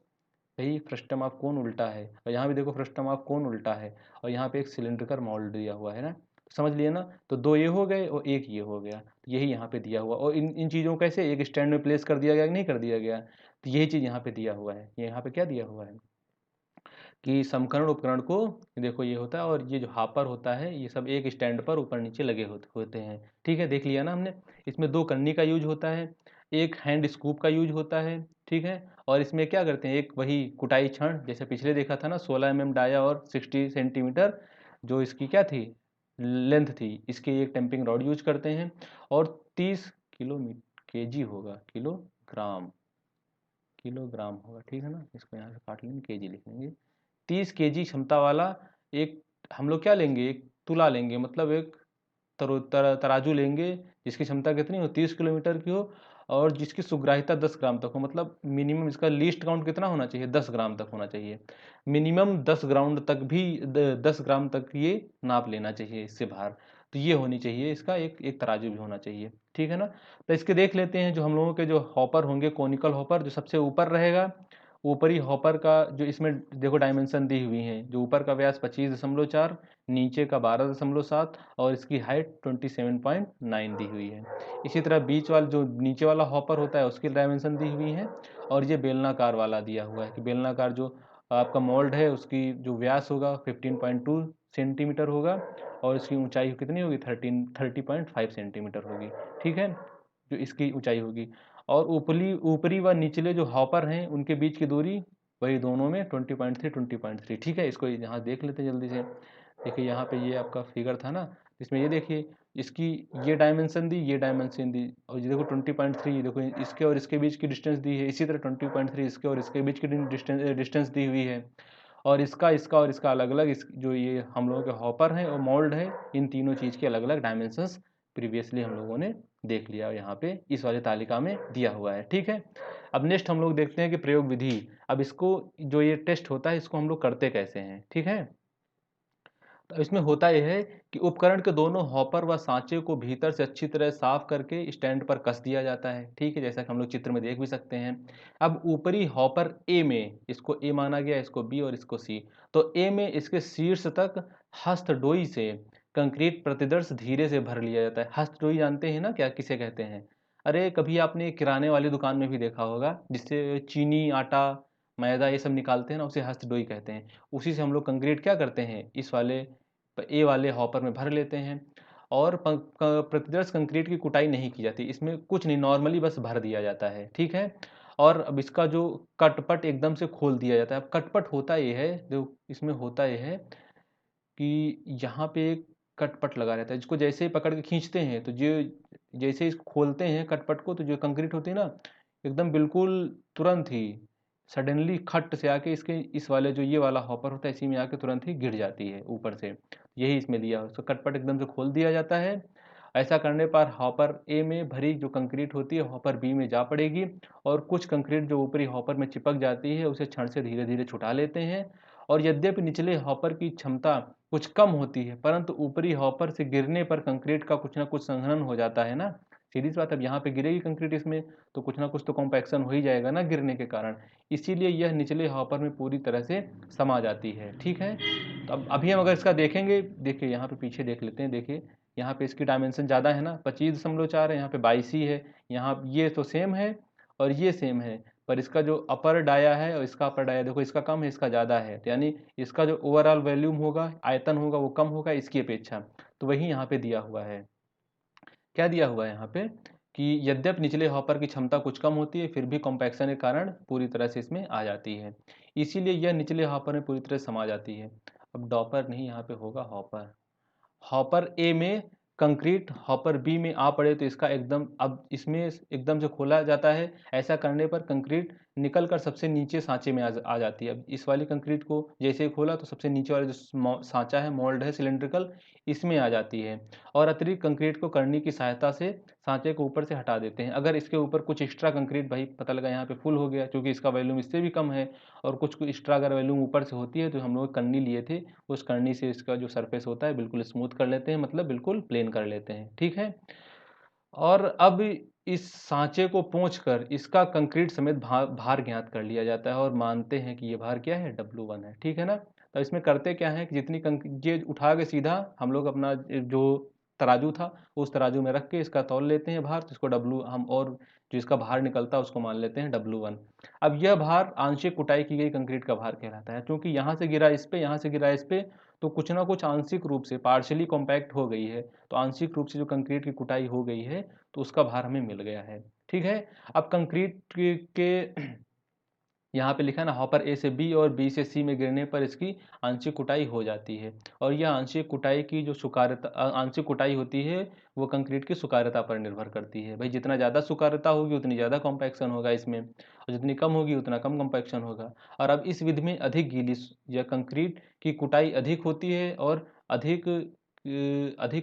यही फ्रस्टम ऑफ कोन उल्टा है, और यहाँ भी देखो फ्रस्टम ऑफ कोन उल्टा है, और यहाँ पे एक सिलेंड्रिकल मोल्ड दिया हुआ है ना, समझ लिए ना। तो दो ये हो गए और एक ये हो गया, तो यही यहाँ पे दिया हुआ, और इन इन चीज़ों को कैसे एक स्टैंड में प्लेस कर दिया गया कि नहीं कर दिया गया, तो यही चीज़ यहाँ पे दिया हुआ है। ये यहाँ पे क्या दिया हुआ है, कि समकरण उपकरण को देखो ये होता है, और ये जो हापर होता है ये सब एक स्टैंड पर ऊपर नीचे लगे होते हैं। ठीक है, देख लिया ना हमने। इसमें 2 कन्नी का यूज होता है, एक हैंड स्कूप का यूज होता है। ठीक है, और इसमें क्या करते हैं, एक वही कुटाई छड़ जैसे पिछले देखा था ना, 16 mm डाया और 60 सेंटीमीटर जो इसकी क्या थी, लेंथ थी, इसके एक टेम्पिंग रॉड यूज करते हैं। और 30 किलोमीटर केजी होगा, किलोग्राम, किलोग्राम होगा, ठीक है ना, इसको यहाँ से काट लेंगे, केजी लिख लेंगे। 30 केजी क्षमता वाला एक हम लोग क्या लेंगे, एक तुला लेंगे, मतलब एक तराजू लेंगे जिसकी क्षमता कितनी हो, 30 किलोमीटर की हो, और जिसकी सुग्राहिता 10 ग्राम तक हो। मतलब मिनिमम इसका लीस्ट काउंट कितना होना चाहिए, 10 ग्राम तक होना चाहिए। मिनिमम 10 ग्राम तक भी 10 ग्राम तक ये नाप लेना चाहिए इससे बाहर। तो ये होनी चाहिए इसका एक एक तराजू भी होना चाहिए। ठीक है ना। तो इसके देख लेते हैं, जो हम लोगों के जो हॉपर होंगे, कोनिकल हॉपर, जो सबसे ऊपर रहेगा, ऊपरी हॉपर का जो इसमें देखो डायमेंशन दी हुई है, जो ऊपर का व्यास 25.4, नीचे का 12.7, और इसकी हाइट 27.9 दी हुई है। इसी तरह बीच वाला जो नीचे वाला हॉपर होता है उसकी डायमेंशन दी हुई है, और ये बेलनाकार वाला दिया हुआ है कि बेलनाकार जो आपका मोल्ड है उसकी जो व्यास होगा 15.2 सेंटीमीटर होगा, और इसकी ऊंचाई कितनी होगी, 30.5 सेंटीमीटर होगी। ठीक है, जो इसकी ऊंचाई होगी। और ऊपरी ऊपरी व निचले जो हॉपर हैं उनके बीच की दूरी वही दोनों में 20.3 20.3। ठीक है, इसको यहाँ देख लेते हैं जल्दी से। देखिए यहाँ पे ये आपका फिगर था ना, इसमें ये देखिए, इसकी ये डायमेंशन दी, ये डायमेंशन दी, और ये देखो 20.3, देखो इसके और इसके बीच की डिस्टेंस दी है। इसी तरह 20.3 इसके और इसके बीच की डिस्टेंस दी हुई है। और इसका इसका और इसका अलग अलग, जो ये हम लोगों के हॉपर हैं और मोल्ड है, इन तीनों चीज़ के अलग अलग डायमेंशंस प्रीवियसली हम लोगों ने देख लिया, यहाँ पे इस वाली तालिका में दिया हुआ है। ठीक है, अब नेक्स्ट हम लोग देखते हैं कि प्रयोग विधि। अब इसको जो ये टेस्ट होता है इसको हम लोग करते कैसे हैं। ठीक है, तो इसमें होता यह है कि उपकरण के दोनों हॉपर व सांचे को भीतर से अच्छी तरह साफ करके स्टैंड पर कस दिया जाता है। ठीक है, जैसा कि हम लोग चित्र में देख भी सकते हैं। अब ऊपरी हॉपर ए में, इसको ए माना गया, इसको बी और इसको सी। तो ए में इसके शीर्ष तक हस्तडोई से कंक्रीट प्रतिदर्श धीरे से भर लिया जाता है। हस्तडोई जानते हैं ना क्या किसे कहते हैं? अरे कभी आपने किराने वाली दुकान में भी देखा होगा, जिससे चीनी, आटा, मैदा ये सब निकालते हैं ना, उसे हस्तडोई कहते हैं। उसी से हम लोग कंक्रीट क्या करते हैं, इस वाले ए वाले हॉपर में भर लेते हैं। और प्रतिदर्श कंक्रीट की कुटाई नहीं की जाती, इसमें कुछ नहीं, नॉर्मली बस भर दिया जाता है। ठीक है, और अब इसका जो कटपट एकदम से खोल दिया जाता है। अब कटपट होता ये है, जो इसमें होता ये है कि यहाँ पे एक कटपट लगा रहता है, जिसको जैसे ही पकड़ के खींचते हैं तो जो जैसे ही खोलते हैं कटपट को, तो जो कंक्रीट होती है ना, एकदम बिल्कुल तुरंत ही सडनली खट से आके इसके इस वाले जो ये वाला हॉपर होता है इसी में आके तुरंत ही गिर जाती है ऊपर से। यही इसमें दिया है, उसको कटपट एकदम से खोल दिया जाता है। ऐसा करने पर हॉपर ए में भरी जो कंक्रीट होती है हॉपर बी में जा पड़ेगी, और कुछ कंक्रीट जो ऊपरी हॉपर में चिपक जाती है उसे छड़ से धीरे धीरे छुटा लेते हैं। और यद्यपि निचले हॉपर की क्षमता कुछ कम होती है, परंतु ऊपरी हॉपर से गिरने पर कंक्रीट का कुछ ना कुछ संघनन हो जाता है ना। सीधी सी बात, अब यहाँ पे गिरेगी कंक्रीट इसमें, तो कुछ ना कुछ तो कॉम्पैक्शन हो ही जाएगा ना गिरने के कारण। इसीलिए यह निचले हॉपर में पूरी तरह से समा जाती है। ठीक है, तो अब अभी हम अगर इसका देखेंगे, देखिए यहाँ पे पीछे देख लेते हैं। देखिए यहाँ पे इसकी डायमेंशन ज़्यादा है ना, 25.4 है, यहाँ पे 22 ही है। यहाँ ये तो सेम है और ये सेम है, पर इसका जो अपर डाया है और इसका अपर डाया देखो, इसका कम है इसका ज़्यादा है, तो यानी इसका जो ओवरऑल वॉल्यूम होगा, आयतन होगा, वो कम होगा इसकी अपेक्षा। तो वही यहाँ पे दिया हुआ है। क्या दिया हुआ है यहाँ पे कि यद्यप निचले हॉपर की क्षमता कुछ कम होती है, फिर भी कॉम्पैक्शन के कारण पूरी तरह से इसमें आ जाती है। इसीलिए यह निचले हॉपर में पूरी तरह से समा जाती है। अब डॉपर नहीं, यहाँ पे होगा हॉपर। हॉपर ए में कंक्रीट हॉपर बी में आ पड़े तो इसका एकदम, अब इसमें एकदम से खोला जाता है। ऐसा करने पर कंक्रीट निकल कर सबसे नीचे सांचे में आ जाती है। अब इस वाली कंक्रीट को जैसे ही खोला तो सबसे नीचे वाला जो सांचा है, मोल्ड है सिलेंड्रिकल, इसमें आ जाती है। और अतिरिक्त कंक्रीट को करनी की सहायता से सांचे को ऊपर से हटा देते हैं। अगर इसके ऊपर कुछ एक्स्ट्रा कंक्रीट, भाई पता लगा यहाँ पे फुल हो गया क्योंकि इसका वॉल्यूम इससे भी कम है, और कुछ एक्स्ट्रा अगर वॉल्यूम ऊपर से होती है, तो हम लोग करनी लिए थे, उस करनी से इसका जो सरफेस होता है बिल्कुल स्मूथ कर लेते हैं, मतलब बिल्कुल प्लेन कर लेते हैं। ठीक है, और अब इस सांचे को पोंछकर इसका कंक्रीट समेत भार ज्ञात कर लिया जाता है, और मानते हैं कि ये भार क्या है, W1 है। ठीक है ना। तो इसमें करते क्या है कि जितनी ये उठा के सीधा हम लोग अपना जो तराजू था उस तराजू में रख के इसका तौल लेते हैं भार, तो इसको W हम और जो इसका भार निकलता है उसको मान लेते हैं W1। अब यह भार आंशिक कुटाई की गई कंक्रीट का भार कहलाता है, क्योंकि यहाँ से गिरा इस पे, यहाँ से गिरा इस पे, तो कुछ ना कुछ आंशिक रूप से पार्शियली कॉम्पैक्ट हो गई है, तो आंशिक रूप से जो कंक्रीट की कुटाई हो गई है तो उसका भार हमें मिल गया है। ठीक है, अब कंक्रीट के यहाँ पे लिखा है ना, हॉपर ए से बी और बी से सी में गिरने पर इसकी आंशिक कुटाई हो जाती है। और यह आंशिक कुटाई की जो आंशिक कुटाई होती है वो कंक्रीट की सुकारता पर निर्भर करती है। भाई जितना ज़्यादा सुकारता होगी उतनी ज़्यादा कॉम्पैक्शन होगा इसमें, और जितनी कम होगी उतना कम कॉम्पैक्शन होगा। और अब इस विधि में अधिक गीली या कंक्रीट की कुटाई अधिक होती है, और अधिक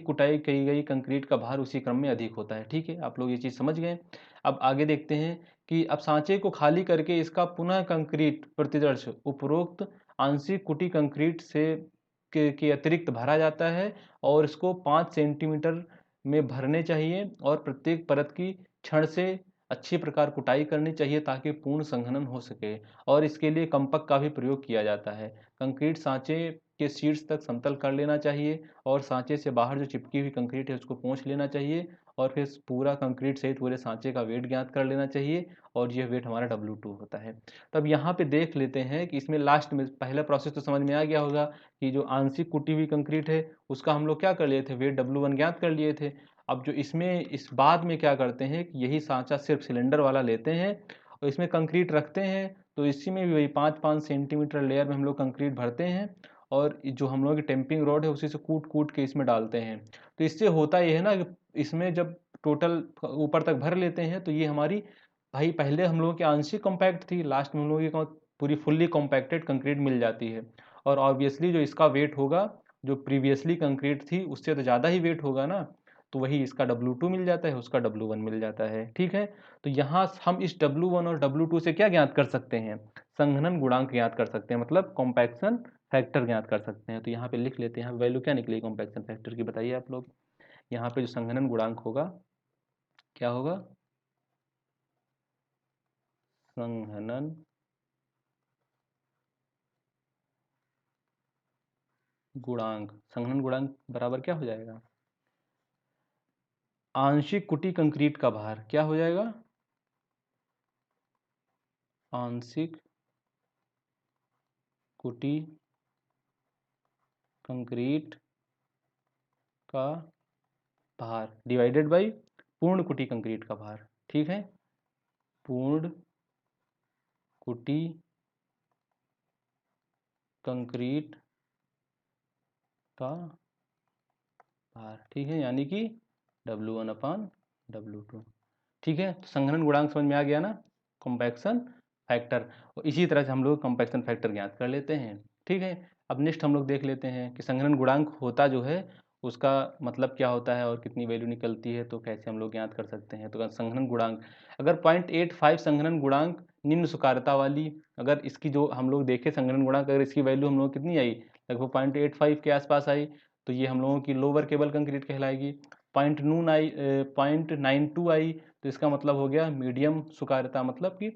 कुटाई की गई कंक्रीट का भार उसी क्रम में अधिक होता है। ठीक है, आप लोग ये चीज़ समझ गए। अब आगे देखते हैं कि अब सांचे को खाली करके इसका पुनः कंक्रीट प्रतिदर्श उपरोक्त आंशिक कुटी कंक्रीट से के अतिरिक्त भरा जाता है, और इसको 5 सेंटीमीटर में भरने चाहिए, और प्रत्येक परत की छड़ से अच्छी प्रकार कुटाई करनी चाहिए ताकि पूर्ण संघनन हो सके। और इसके लिए कंपक का भी प्रयोग किया जाता है। कंक्रीट सांचे के शीर्ष तक समतल कर लेना चाहिए, और सांचे से बाहर जो चिपकी हुई कंक्रीट है उसको पोंछ लेना चाहिए, और फिर पूरा कंक्रीट सहित पूरे सांचे का वेट ज्ञात कर लेना चाहिए, और यह वेट हमारा W2 होता है। तब यहाँ पे देख लेते हैं कि इसमें लास्ट में पहला प्रोसेस तो समझ में आ गया होगा कि जो आंशिक कुटी हुई कंक्रीट है उसका हम लोग क्या कर लिए थे, वेट W1 ज्ञात कर लिए थे। अब जो इसमें इस बाद में क्या करते हैं कि यही सांचा सिर्फ सिलेंडर वाला लेते हैं और इसमें कंक्रीट रखते हैं, तो इसी में भी वही 5-5 सेंटीमीटर लेयर में हम लोग कंक्रीट भरते हैं, और जो हम लोग की टेम्पिंग रॉड है उसी से कूट कूट के इसमें डालते हैं। तो इससे होता ये है ना कि इसमें जब टोटल ऊपर तक भर लेते हैं तो ये हमारी, भाई पहले हम लोगों की आंशिक कॉम्पैक्ट थी, लास्ट में हम लोगों की पूरी फुल्ली कॉम्पैक्टेड कंक्रीट मिल जाती है। और ऑब्वियसली जो इसका वेट होगा, जो प्रीवियसली कंक्रीट थी उससे तो ज़्यादा ही वेट होगा ना, तो वही इसका W2 मिल जाता है, उसका W1 मिल जाता है। ठीक है, तो यहाँ हम इस W1 और W2 से क्या ज्ञात कर सकते हैं, संघनन गुणांक ज्ञात कर सकते हैं, मतलब कॉम्पैक्शन फैक्टर ज्ञात कर सकते हैं। तो यहाँ पे लिख लेते हैं, वैल्यू क्या निकली कॉम्पैक्शन फैक्टर की, बताइए आप लोग। यहाँ पे जो संघनन गुणांक होगा क्या होगा, संघनन गुणांक, संघनन गुणांक बराबर क्या हो जाएगा, आंशिक कुटी कंक्रीट का भार क्या हो जाएगा, आंशिक कुटी कंक्रीट का भार डिवाइडेड बाई पूर्ण कुटी कंक्रीट का भार। ठीक है, पूर्ण कुटी कंक्रीट का भार। ठीक है, यानी कि W1/W2। ठीक है, तो संघनन गुणांक समझ में आ गया ना, कॉम्पैक्शन फैक्टर। और इसी तरह से हम लोग कॉम्पैक्शन फैक्टर ज्ञात कर लेते हैं। ठीक है, अब नेक्स्ट हम लोग देख लेते हैं कि संघनन गुणांक होता जो है उसका मतलब क्या होता है और कितनी वैल्यू निकलती है, तो कैसे हम लोग ज्ञात कर सकते हैं। तो संघनन गुणांक अगर 0.85 संघनन गुणांक निम्न सुकारता वाली, अगर इसकी जो हम लोग देखें संघनन गुणांक, अगर इसकी वैल्यू हम लोग कितनी आई, लगभग 0.85 के आसपास आई, तो ये हम लोगों की लोअर केबल कंक्रीट कहलाएगी। 0.92 आई तो इसका मतलब हो गया मीडियम सुकारता, मतलब कि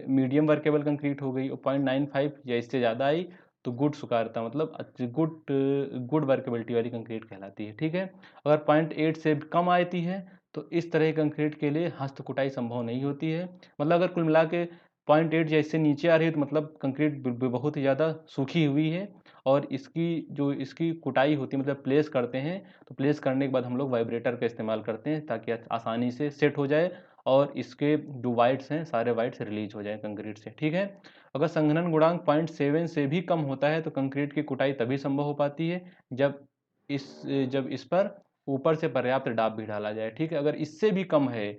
मीडियम वर्केबल कंक्रीट हो गई। और 0.95 या इससे ज़्यादा आई तो गुड सुकारता, मतलब गुड वर्केबिलिटी वाली कंक्रीट कहलाती है। ठीक है, अगर 0.8 से कम आती है तो इस तरह की कंक्रीट के लिए हस्त कुटाई संभव नहीं होती है। मतलब अगर कुल मिला के 0.8 या इससे नीचे आ रही है तो मतलब कंक्रीट बहुत ही ज़्यादा सूखी हुई है, और इसकी कुटाई होती है, मतलब प्लेस करते हैं, तो प्लेस करने के बाद हम लोग वाइब्रेटर का इस्तेमाल करते हैं ताकि आसानी से सेट हो जाए, और इसके जो वाइट्स हैं सारे वाइट्स रिलीज हो जाए कंक्रीट से। ठीक है, अगर संघनन गुणांक 0.7 से भी कम होता है तो कंक्रीट की कुटाई तभी संभव हो पाती है जब इस पर ऊपर से पर्याप्त दाब भी डाला जाए। ठीक है, अगर इससे भी कम है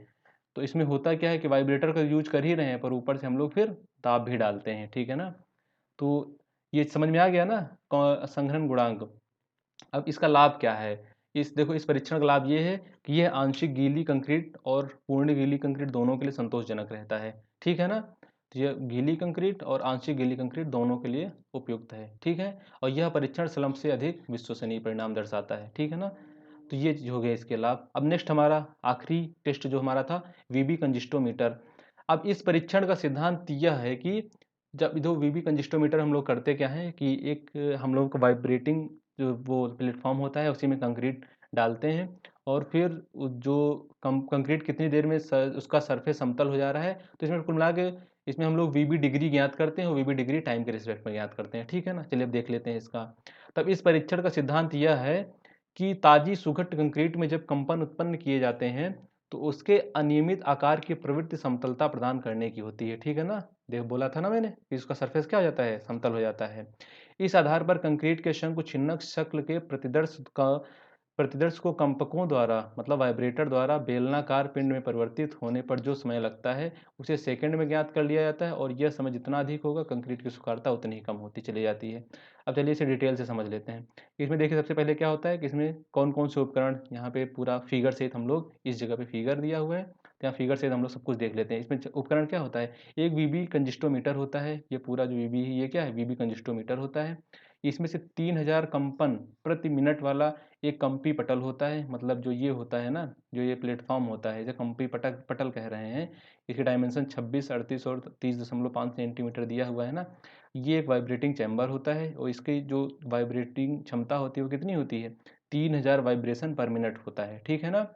तो इसमें होता क्या है कि वाइब्रेटर का यूज कर ही रहे हैं पर ऊपर से हम लोग फिर दाब भी डालते हैं। ठीक है ना, तो ये समझ में आ गया ना संघनन गुणांक। अब इसका लाभ क्या है, इस परीक्षण का लाभ ये है कि यह आंशिक गीली कंक्रीट और पूर्ण गीली कंक्रीट दोनों के लिए संतोषजनक रहता है। ठीक है ना, तो यह गीली कंक्रीट और आंशिक गीली कंक्रीट दोनों के लिए उपयुक्त है। ठीक है, और यह परीक्षण स्लम्प से अधिक विश्वसनीय परिणाम दर्शाता है। ठीक है ना, तो ये चीज हो गया इसके लाभ। अब नेक्स्ट हमारा आखिरी टेस्ट जो हमारा था वीबी कंजिस्टोमीटर। अब इस परीक्षण का सिद्धांत यह है कि जब जो वीबी कंजिस्टोमीटर हम लोग करते क्या है कि एक हम लोग को वाइब्रेटिंग जो वो प्लेटफॉर्म होता है उसी में कंक्रीट डालते हैं, और फिर जो कंक्रीट कितनी देर में उसका सरफेस समतल हो जा रहा है। तो इसमें कुल मिला के इसमें हम लोग वीबी डिग्री ज्ञात करते हैं और वीबी डिग्री टाइम के रिस्पेक्ट में ज्ञात करते हैं, ठीक है ना। चलिए अब देख लेते हैं इसका। तब इस परीक्षण का सिद्धांत यह है कि ताजी सुघट कंक्रीट में जब कंपन उत्पन्न किए जाते हैं तो उसके अनियमित आकार की प्रवृत्ति समतलता प्रदान करने की होती है, ठीक है ना। देख बोला था ना मैंने कि उसका सरफेस क्या हो जाता है, समतल हो जाता है। इस आधार पर कंक्रीट के शंकु छिन्नक शक्ल के प्रतिदर्श को कंपकों द्वारा मतलब वाइब्रेटर द्वारा बेलनाकार पिंड में परिवर्तित होने पर जो समय लगता है उसे सेकंड में ज्ञात कर लिया जाता है, और यह समय जितना अधिक होगा कंक्रीट की सुखारता उतनी ही कम होती चली जाती है। अब चलिए इसे डिटेल से समझ लेते हैं। इसमें देखिए सबसे पहले क्या होता है कि इसमें कौन कौन से उपकरण, यहाँ पे पूरा फिगर सहित हम लोग इस जगह पे फिगर दिया हुआ है, तो यहाँ फिगर सहित हम लोग सब कुछ देख लेते हैं। इसमें उपकरण क्या होता है, एक वीबी कंजिस्टोमीटर होता है, ये पूरा जो वीबी है ये क्या है, वीबी कंजिस्टोमीटर होता है। इसमें से 3000 कंपन प्रति मिनट वाला एक कंपी पटल होता है, मतलब जो ये होता है ना, जो ये प्लेटफॉर्म होता है, जो कंपी पटल कह रहे हैं, इसकी डायमेंशन 26, 38 और 30.5 सेंटीमीटर दिया हुआ है ना। ये एक वाइब्रेटिंग चैम्बर होता है और इसकी जो वाइब्रेटिंग क्षमता होती है वो कितनी होती है, 3000 वाइब्रेशन पर मिनट होता है, ठीक है ना।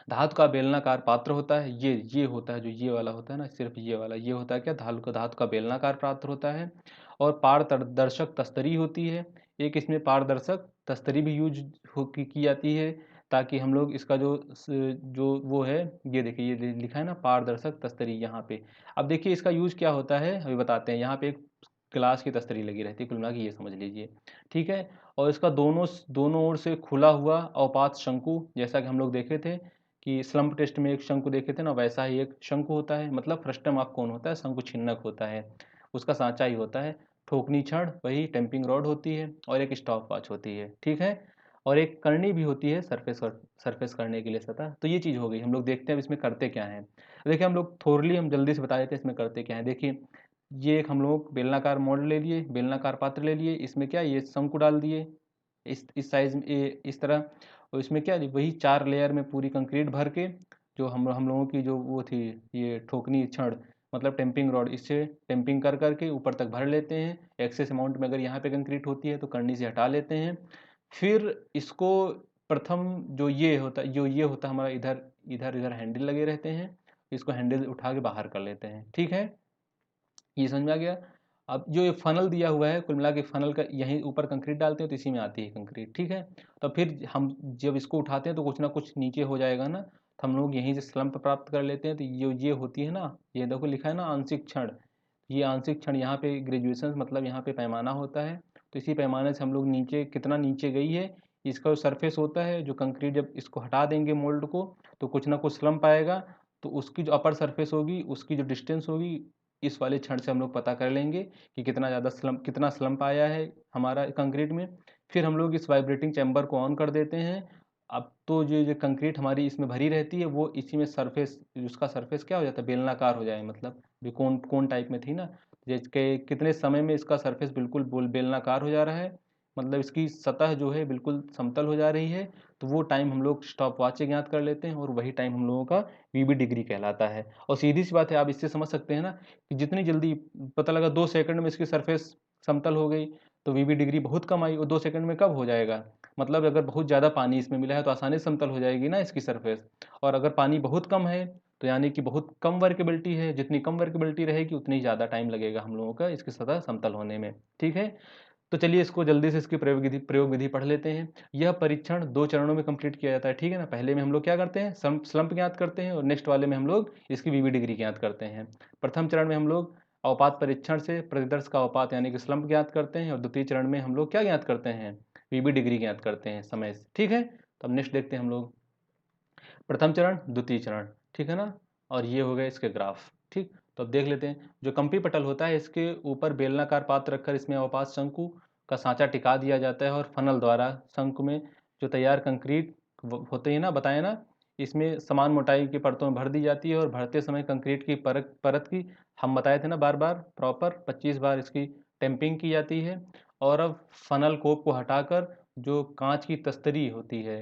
धातु का बेलनाकार पात्र होता है, ये होता है, जो ये वाला होता है ना, सिर्फ ये वाला, ये होता है क्या, धातु का बेलनाकार पात्र होता है। और पारदर्शक तस्तरी होती है, एक इसमें पारदर्शक तस्तरी भी यूज की जाती है, ताकि हम लोग इसका जो वो है, ये देखिए ये लिखा है ना पारदर्शक तस्तरी यहाँ पे। अब देखिए इसका यूज क्या होता है अभी बताते हैं। यहाँ पे एक ग्लास की तस्तरी लगी रहती है कुल मिला के, ये समझ लीजिए, ठीक है। और इसका दोनों दोनों ओर से खुला हुआ अवपात शंकु, जैसा कि हम लोग देखे थे कि स्लम्प टेस्ट में एक शंकु देखे थे ना, वैसा ही एक शंकु होता है, मतलब फ्रस्टम ऑफ कोन होता है, शंकु छिन्नक होता है, उसका सांचा ही होता है। ठोकनी छड़ वही टेम्पिंग रॉड होती है, और एक स्टॉप वॉच होती है, ठीक है। और एक करनी भी होती है सरफेस करने के लिए सतह। तो ये चीज़ हो गई। हम लोग देखते हैं अब इसमें करते क्या है। देखिए हम लोग थोरली हम जल्दी से बता देते हैं इसमें करते क्या है। देखिए ये एक हम लोग बेलनाकार मोल्ड ले लिए, बेलनाकार पात्र ले लिए, इसमें क्या ये शंकु डाल दिए इस साइज में, इस तरह। और इसमें क्या वही 4 लेयर में पूरी कंक्रीट भर के, जो हम लोगों की जो वो थी, ये ठोकनी छड़ मतलब टेम्पिंग रॉड, इससे टेम्पिंग कर करके ऊपर तक भर लेते हैं। एक्सेस अमाउंट में अगर यहाँ पे कंक्रीट होती है तो करनी से हटा लेते हैं। फिर इसको प्रथम जो ये होता है हमारा, इधर इधर इधर हैंडल लगे रहते हैं, इसको हैंडल उठा के बाहर कर लेते हैं, ठीक है। ये समझ में आ गया। अब जो ये फनल दिया हुआ है, कुल मिला के फनल का यहीं ऊपर कंक्रीट डालते हैं तो इसी में आती है कंक्रीट, ठीक है। तो फिर हम जब इसको उठाते हैं तो कुछ ना कुछ नीचे हो जाएगा ना, तो हम लोग यहीं से स्लम्प प्राप्त कर लेते हैं। तो ये होती है ना, ये देखो लिखा है ना आंशिक क्षण, ये आंशिक क्षण यहाँ पे ग्रेजुएशन मतलब यहाँ पे पैमाना होता है। तो इसी पैमाने से हम लोग नीचे कितना नीचे गई है, इसका जो सरफेस होता है, जो कंक्रीट जब इसको हटा देंगे मोल्ड को तो कुछ ना कुछ स्लम्प आएगा, तो उसकी जो अपर सरफेस होगी, उसकी जो डिस्टेंस होगी, इस वाले क्षण से हम लोग पता कर लेंगे कि कितना स्लम्प आया है हमारा कंक्रीट में। फिर हम लोग इस वाइब्रेटिंग चैम्बर को ऑन कर देते हैं। अब तो जो कंक्रीट हमारी इसमें भरी रहती है वो इसी में सरफेस, उसका सरफेस क्या हो जाता है, बेलनाकार हो जाए, मतलब भी कोन कोन टाइप में थी ना, जैसे कितने समय में इसका सरफेस बिल्कुल बेलनाकार हो जा रहा है, मतलब इसकी सतह जो है बिल्कुल समतल हो जा रही है। तो वो टाइम हम लोग स्टॉप वॉच से ज्ञात कर लेते हैं, और वही टाइम हम लोगों का वीबी डिग्री कहलाता है। और सीधी सी बात है, आप इससे समझ सकते हैं ना कि जितनी जल्दी पता लगा 2 सेकंड में इसकी सरफेस समतल हो गई, तो वीबी डिग्री बहुत कम आई। और 2 सेकंड में कब हो जाएगा, मतलब अगर बहुत ज़्यादा पानी इसमें मिला है तो आसानी से समतल हो जाएगी ना इसकी सरफेस। और अगर पानी बहुत कम है तो यानी कि बहुत कम वर्केबिलिटी है, जितनी कम वर्केबिलिटी रहेगी उतनी ज़्यादा टाइम लगेगा हम लोगों का इसकी सतह समतल होने में, ठीक है। तो चलिए इसको जल्दी से इसकी प्रयोग विधि पढ़ लेते हैं। यह परीक्षण 2 चरणों में कंप्लीट किया जाता है, ठीक है ना। पहले में हम लोग क्या करते हैं, स्लम्प ज्ञात करते हैं, और नेक्स्ट वाले में हम लोग इसकी वीवी डिग्री ज्ञात करते हैं। प्रथम चरण में हम लोग अवपात परीक्षण से प्रतिदर्श का अवपात यानी कि स्लम्प ज्ञात करते हैं, और द्वितीय चरण में हम लोग क्या ज्ञात करते हैं, वीवी डिग्री ज्ञात करते हैं समय से, ठीक है। तो अब नेक्स्ट देखते हैं हम लोग प्रथम चरण द्वितीय चरण, ठीक है ना। और ये हो गए इसके ग्राफ, ठीक। तो अब देख लेते हैं। जो कंपी पटल होता है इसके ऊपर बेलनाकार पात्र रखकर इसमें अवपात शंकु का सांचा टिका दिया जाता है, और फनल द्वारा शंकु में जो तैयार कंक्रीट होते हैं ना, बताए ना, इसमें समान मोटाई की परतों में भर दी जाती है। और भरते समय कंक्रीट की परत की हम बताए थे ना बार बार प्रॉपर 25 बार इसकी टेम्पिंग की जाती है। और अब फनल कोप को हटाकर जो कांच की तस्तरी होती है,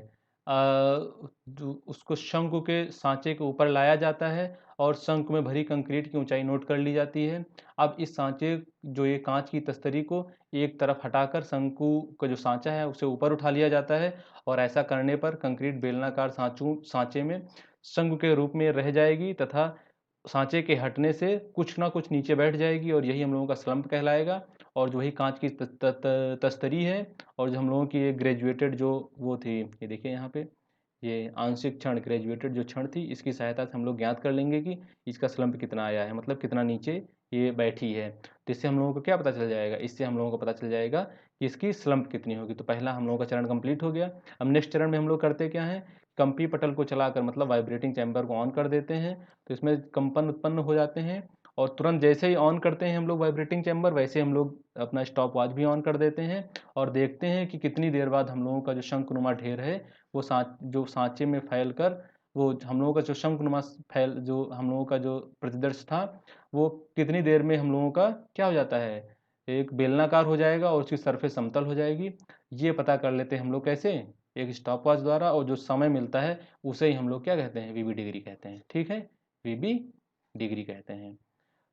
जो उसको शंकु के सांचे के ऊपर लाया जाता है और शंकु में भरी कंक्रीट की ऊंचाई नोट कर ली जाती है। अब इस सांचे जो ये कांच की तस्तरी को एक तरफ हटाकर शंकु का जो सांचा है उसे ऊपर उठा लिया जाता है और ऐसा करने पर कंक्रीट बेलनाकार सांचे में शंकु के रूप में रह जाएगी तथा सांचे के हटने से कुछ ना कुछ नीचे बैठ जाएगी और यही हम लोगों का स्लंप कहलाएगा। और जो वही कांच की तस्तरी है और जो हम लोगों की एक ग्रेजुएटेड जो वो थी, ये देखिए यहाँ पे ये आंशिक क्षण ग्रेजुएटेड जो क्षण थी, इसकी सहायता से हम लोग ज्ञात कर लेंगे कि इसका स्लंप कितना आया है, मतलब कितना नीचे ये बैठी है। तो इससे हम लोगों को क्या पता चल जाएगा, इससे हम लोगों को पता चल जाएगा कि इसकी स्लंप कितनी होगी। तो पहला हम लोगों का चरण कंप्लीट हो गया। अब नेक्स्ट चरण में हम लोग करते क्या है, कंपी पटल को चलाकर मतलब वाइब्रेटिंग चैम्बर को ऑन कर देते हैं, तो इसमें कंपन उत्पन्न हो जाते हैं और तुरंत जैसे ही ऑन करते हैं हम लोग वाइब्रेटिंग चैम्बर, वैसे हम लोग अपना स्टॉप वॉच भी ऑन कर देते हैं और देखते हैं कि कितनी देर बाद हम लोगों का जो शंकुनुमा ढेर है वो जो सांचे में फैल कर वो हम लोगों का जो शंकुनुमा फैल जो हम लोगों का जो प्रतिदर्श था वो कितनी देर में हम लोगों का क्या हो जाता है, एक बेलनाकार हो जाएगा और उसकी सरफेस समतल हो जाएगी। ये पता कर लेते हैं हम लोग कैसे, एक स्टॉप वॉच द्वारा, और जो समय मिलता है उसे ही हम लोग क्या कहते हैं, वीबी डिग्री कहते हैं। ठीक है, वीबी डिग्री कहते हैं।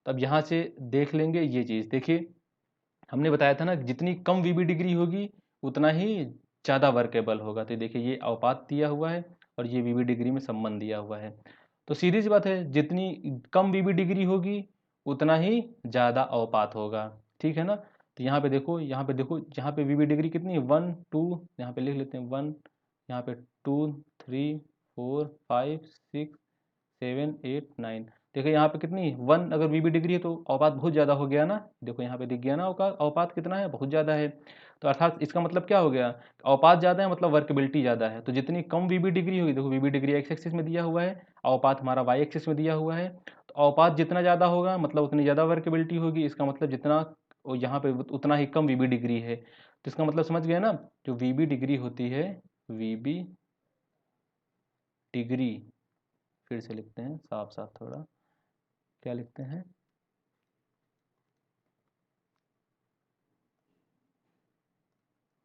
तब यहाँ से देख लेंगे ये चीज़, देखिए हमने बताया था ना जितनी कम वीबी डिग्री होगी उतना ही ज़्यादा वर्केबल होगा। तो देखिए ये अवपात दिया हुआ है और ये वीबी डिग्री में संबंध दिया हुआ है। तो सीधी सी बात है, जितनी कम वीबी डिग्री होगी उतना ही ज़्यादा अवपात होगा। ठीक है ना। तो यहाँ पे देखो, यहाँ पे देखो, यहाँ पे वीबी डिग्री कितनी है, 1 2, यहाँ पे लिख लेते हैं 1, यहाँ पे 2 3 4 5 6 7 8 9। देखो यहाँ पे कितनी 1 अगर वीबी डिग्री है तो अवपात बहुत ज़्यादा हो गया ना। देखो यहाँ पे दिख गया ना, अवपात कितना है, बहुत ज़्यादा है। तो अर्थात इसका मतलब क्या हो गया, अवपात ज़्यादा है मतलब वर्केबिलिटी ज़्यादा है। तो जितनी कम वीबी डिग्री होगी, देखो वीबी डिग्री एक्स एक्सिस में दिया हुआ है, अवपात हमारा वाई एक्सिस में दिया हुआ है। तो अवपात जितना ज़्यादा होगा मतलब उतनी ज़्यादा वर्केबिलिटी होगी। इसका मतलब जितना यहाँ पे उतना ही कम वीबी डिग्री है। तो इसका मतलब समझ गए ना, जो वीबी डिग्री होती है, वीबी डिग्री, फिर से लिखते हैं साफ साफ थोड़ा, क्या लिखते हैं,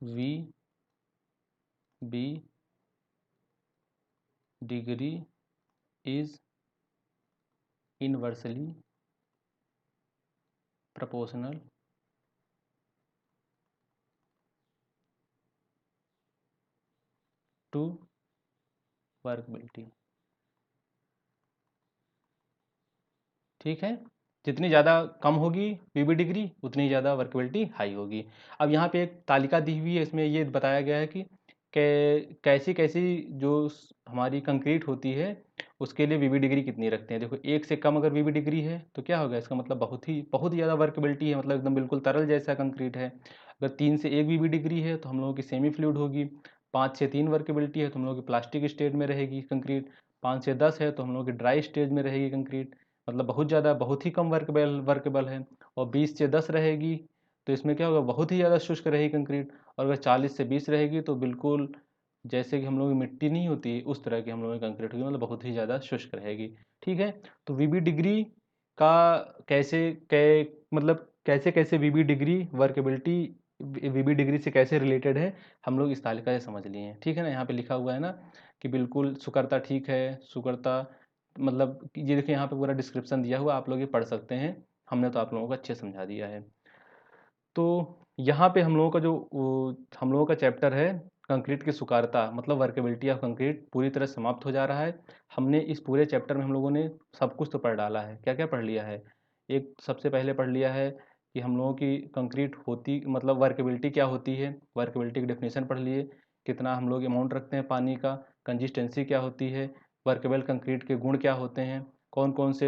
V B degree is inversely proportional to workability. ठीक है, जितनी ज़्यादा कम होगी वीबी डिग्री उतनी ज़्यादा वर्केबिलिटी हाई होगी। अब यहाँ पे एक तालिका दी हुई है, इसमें ये बताया गया है कि कैसी कैसी जो हमारी कंक्रीट होती है उसके लिए वीबी डिग्री कितनी रखते हैं। देखो एक से कम अगर वीबी डिग्री है तो क्या होगा, इसका मतलब बहुत ही ज़्यादा वर्केबिलिटी है, मतलब एकदम बिल्कुल तरल जैसा कंक्रीट है। अगर 3 से 1 वीबी डिग्री है तो हम लोगों की सेमी फ्लूइड होगी। 5 से 3 वर्केबिलिटी है तो हम लोगों की प्लास्टिक स्टेट में रहेगी कंक्रीट। 5 से 10 है तो हम लोगों की ड्राई स्टेज में रहेगी कंक्रीट, मतलब बहुत ज़्यादा, बहुत ही कम वर्केबल है। और 20 से 10 रहेगी तो इसमें क्या होगा, बहुत ही ज़्यादा शुष्क रहेगी कंक्रीट। और अगर 40 से 20 रहेगी तो बिल्कुल जैसे कि हम लोग की मिट्टी नहीं होती उस तरह की हम लोगों की कंक्रीट होगी, मतलब बहुत ही ज़्यादा शुष्क रहेगी। ठीक है, तो वीबी डिग्री का कैसे मतलब कैसे कैसे वीबी डिग्री वर्केबिलिटी वीबी डिग्री से कैसे रिलेटेड है, हम लोग इस तालिका से समझ लिए हैं। ठीक है ना, यहाँ पे लिखा हुआ है ना कि बिल्कुल सुकरता ठीक है, सुकरता मतलब ये देखिए यहाँ पे पूरा डिस्क्रिप्शन दिया हुआ, आप लोग ये पढ़ सकते हैं, हमने तो आप लोगों को अच्छे समझा दिया है। तो यहाँ पे हम लोगों का जो हम लोगों का चैप्टर है कंक्रीट की सुकारता मतलब वर्केबिलिटी ऑफ कंक्रीट पूरी तरह समाप्त हो जा रहा है। हमने इस पूरे चैप्टर में हम लोगों ने सब कुछ तो पढ़ डाला है। क्या क्या पढ़ लिया है, एक सबसे पहले पढ़ लिया है कि हम लोगों की कंक्रीट होती मतलब वर्केबिलिटी क्या होती है, वर्केबिलिटी की डेफिनेशन पढ़ लिए, कितना हम लोग अमाउंट रखते हैं पानी का, कंसिस्टेंसी क्या होती है, वर्केबल कंक्रीट के गुण क्या होते हैं, कौन कौन से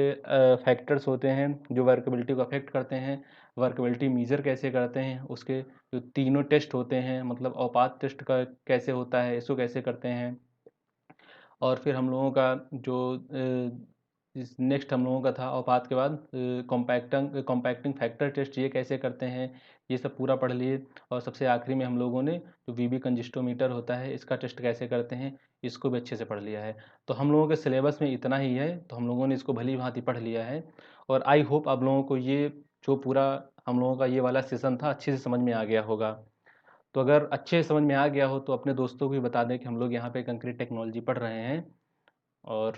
फैक्टर्स होते हैं जो वर्केबिलिटी को अफेक्ट करते हैं, वर्केबिलिटी मीज़र कैसे करते हैं, उसके जो तीनों टेस्ट होते हैं मतलब औपात टेस्ट का कैसे होता है, इसको कैसे करते हैं। और फिर हम लोगों का जो नेक्स्ट हम लोगों का था औपात के बाद कॉम्पैक्टिंग फैक्टर टेस्ट, ये कैसे करते हैं, ये सब पूरा पढ़ लिए। और सबसे आखिरी में हम लोगों ने जो वीबी कंजिस्टोमीटर होता है इसका टेस्ट कैसे करते हैं इसको भी अच्छे से पढ़ लिया है। तो हम लोगों के सिलेबस में इतना ही है, तो हम लोगों ने इसको भली भांति पढ़ लिया है। और आई होप आप लोगों को ये जो पूरा हम लोगों का ये वाला सेशन था अच्छे से समझ में आ गया होगा। तो अगर अच्छे समझ में आ गया हो तो अपने दोस्तों को भी बता दें कि हम लोग यहाँ पे कंक्रीट टेक्नोलॉजी पढ़ रहे हैं, और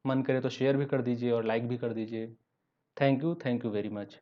मन करे तो शेयर भी कर दीजिए और लाइक भी कर दीजिए। Thank you very much.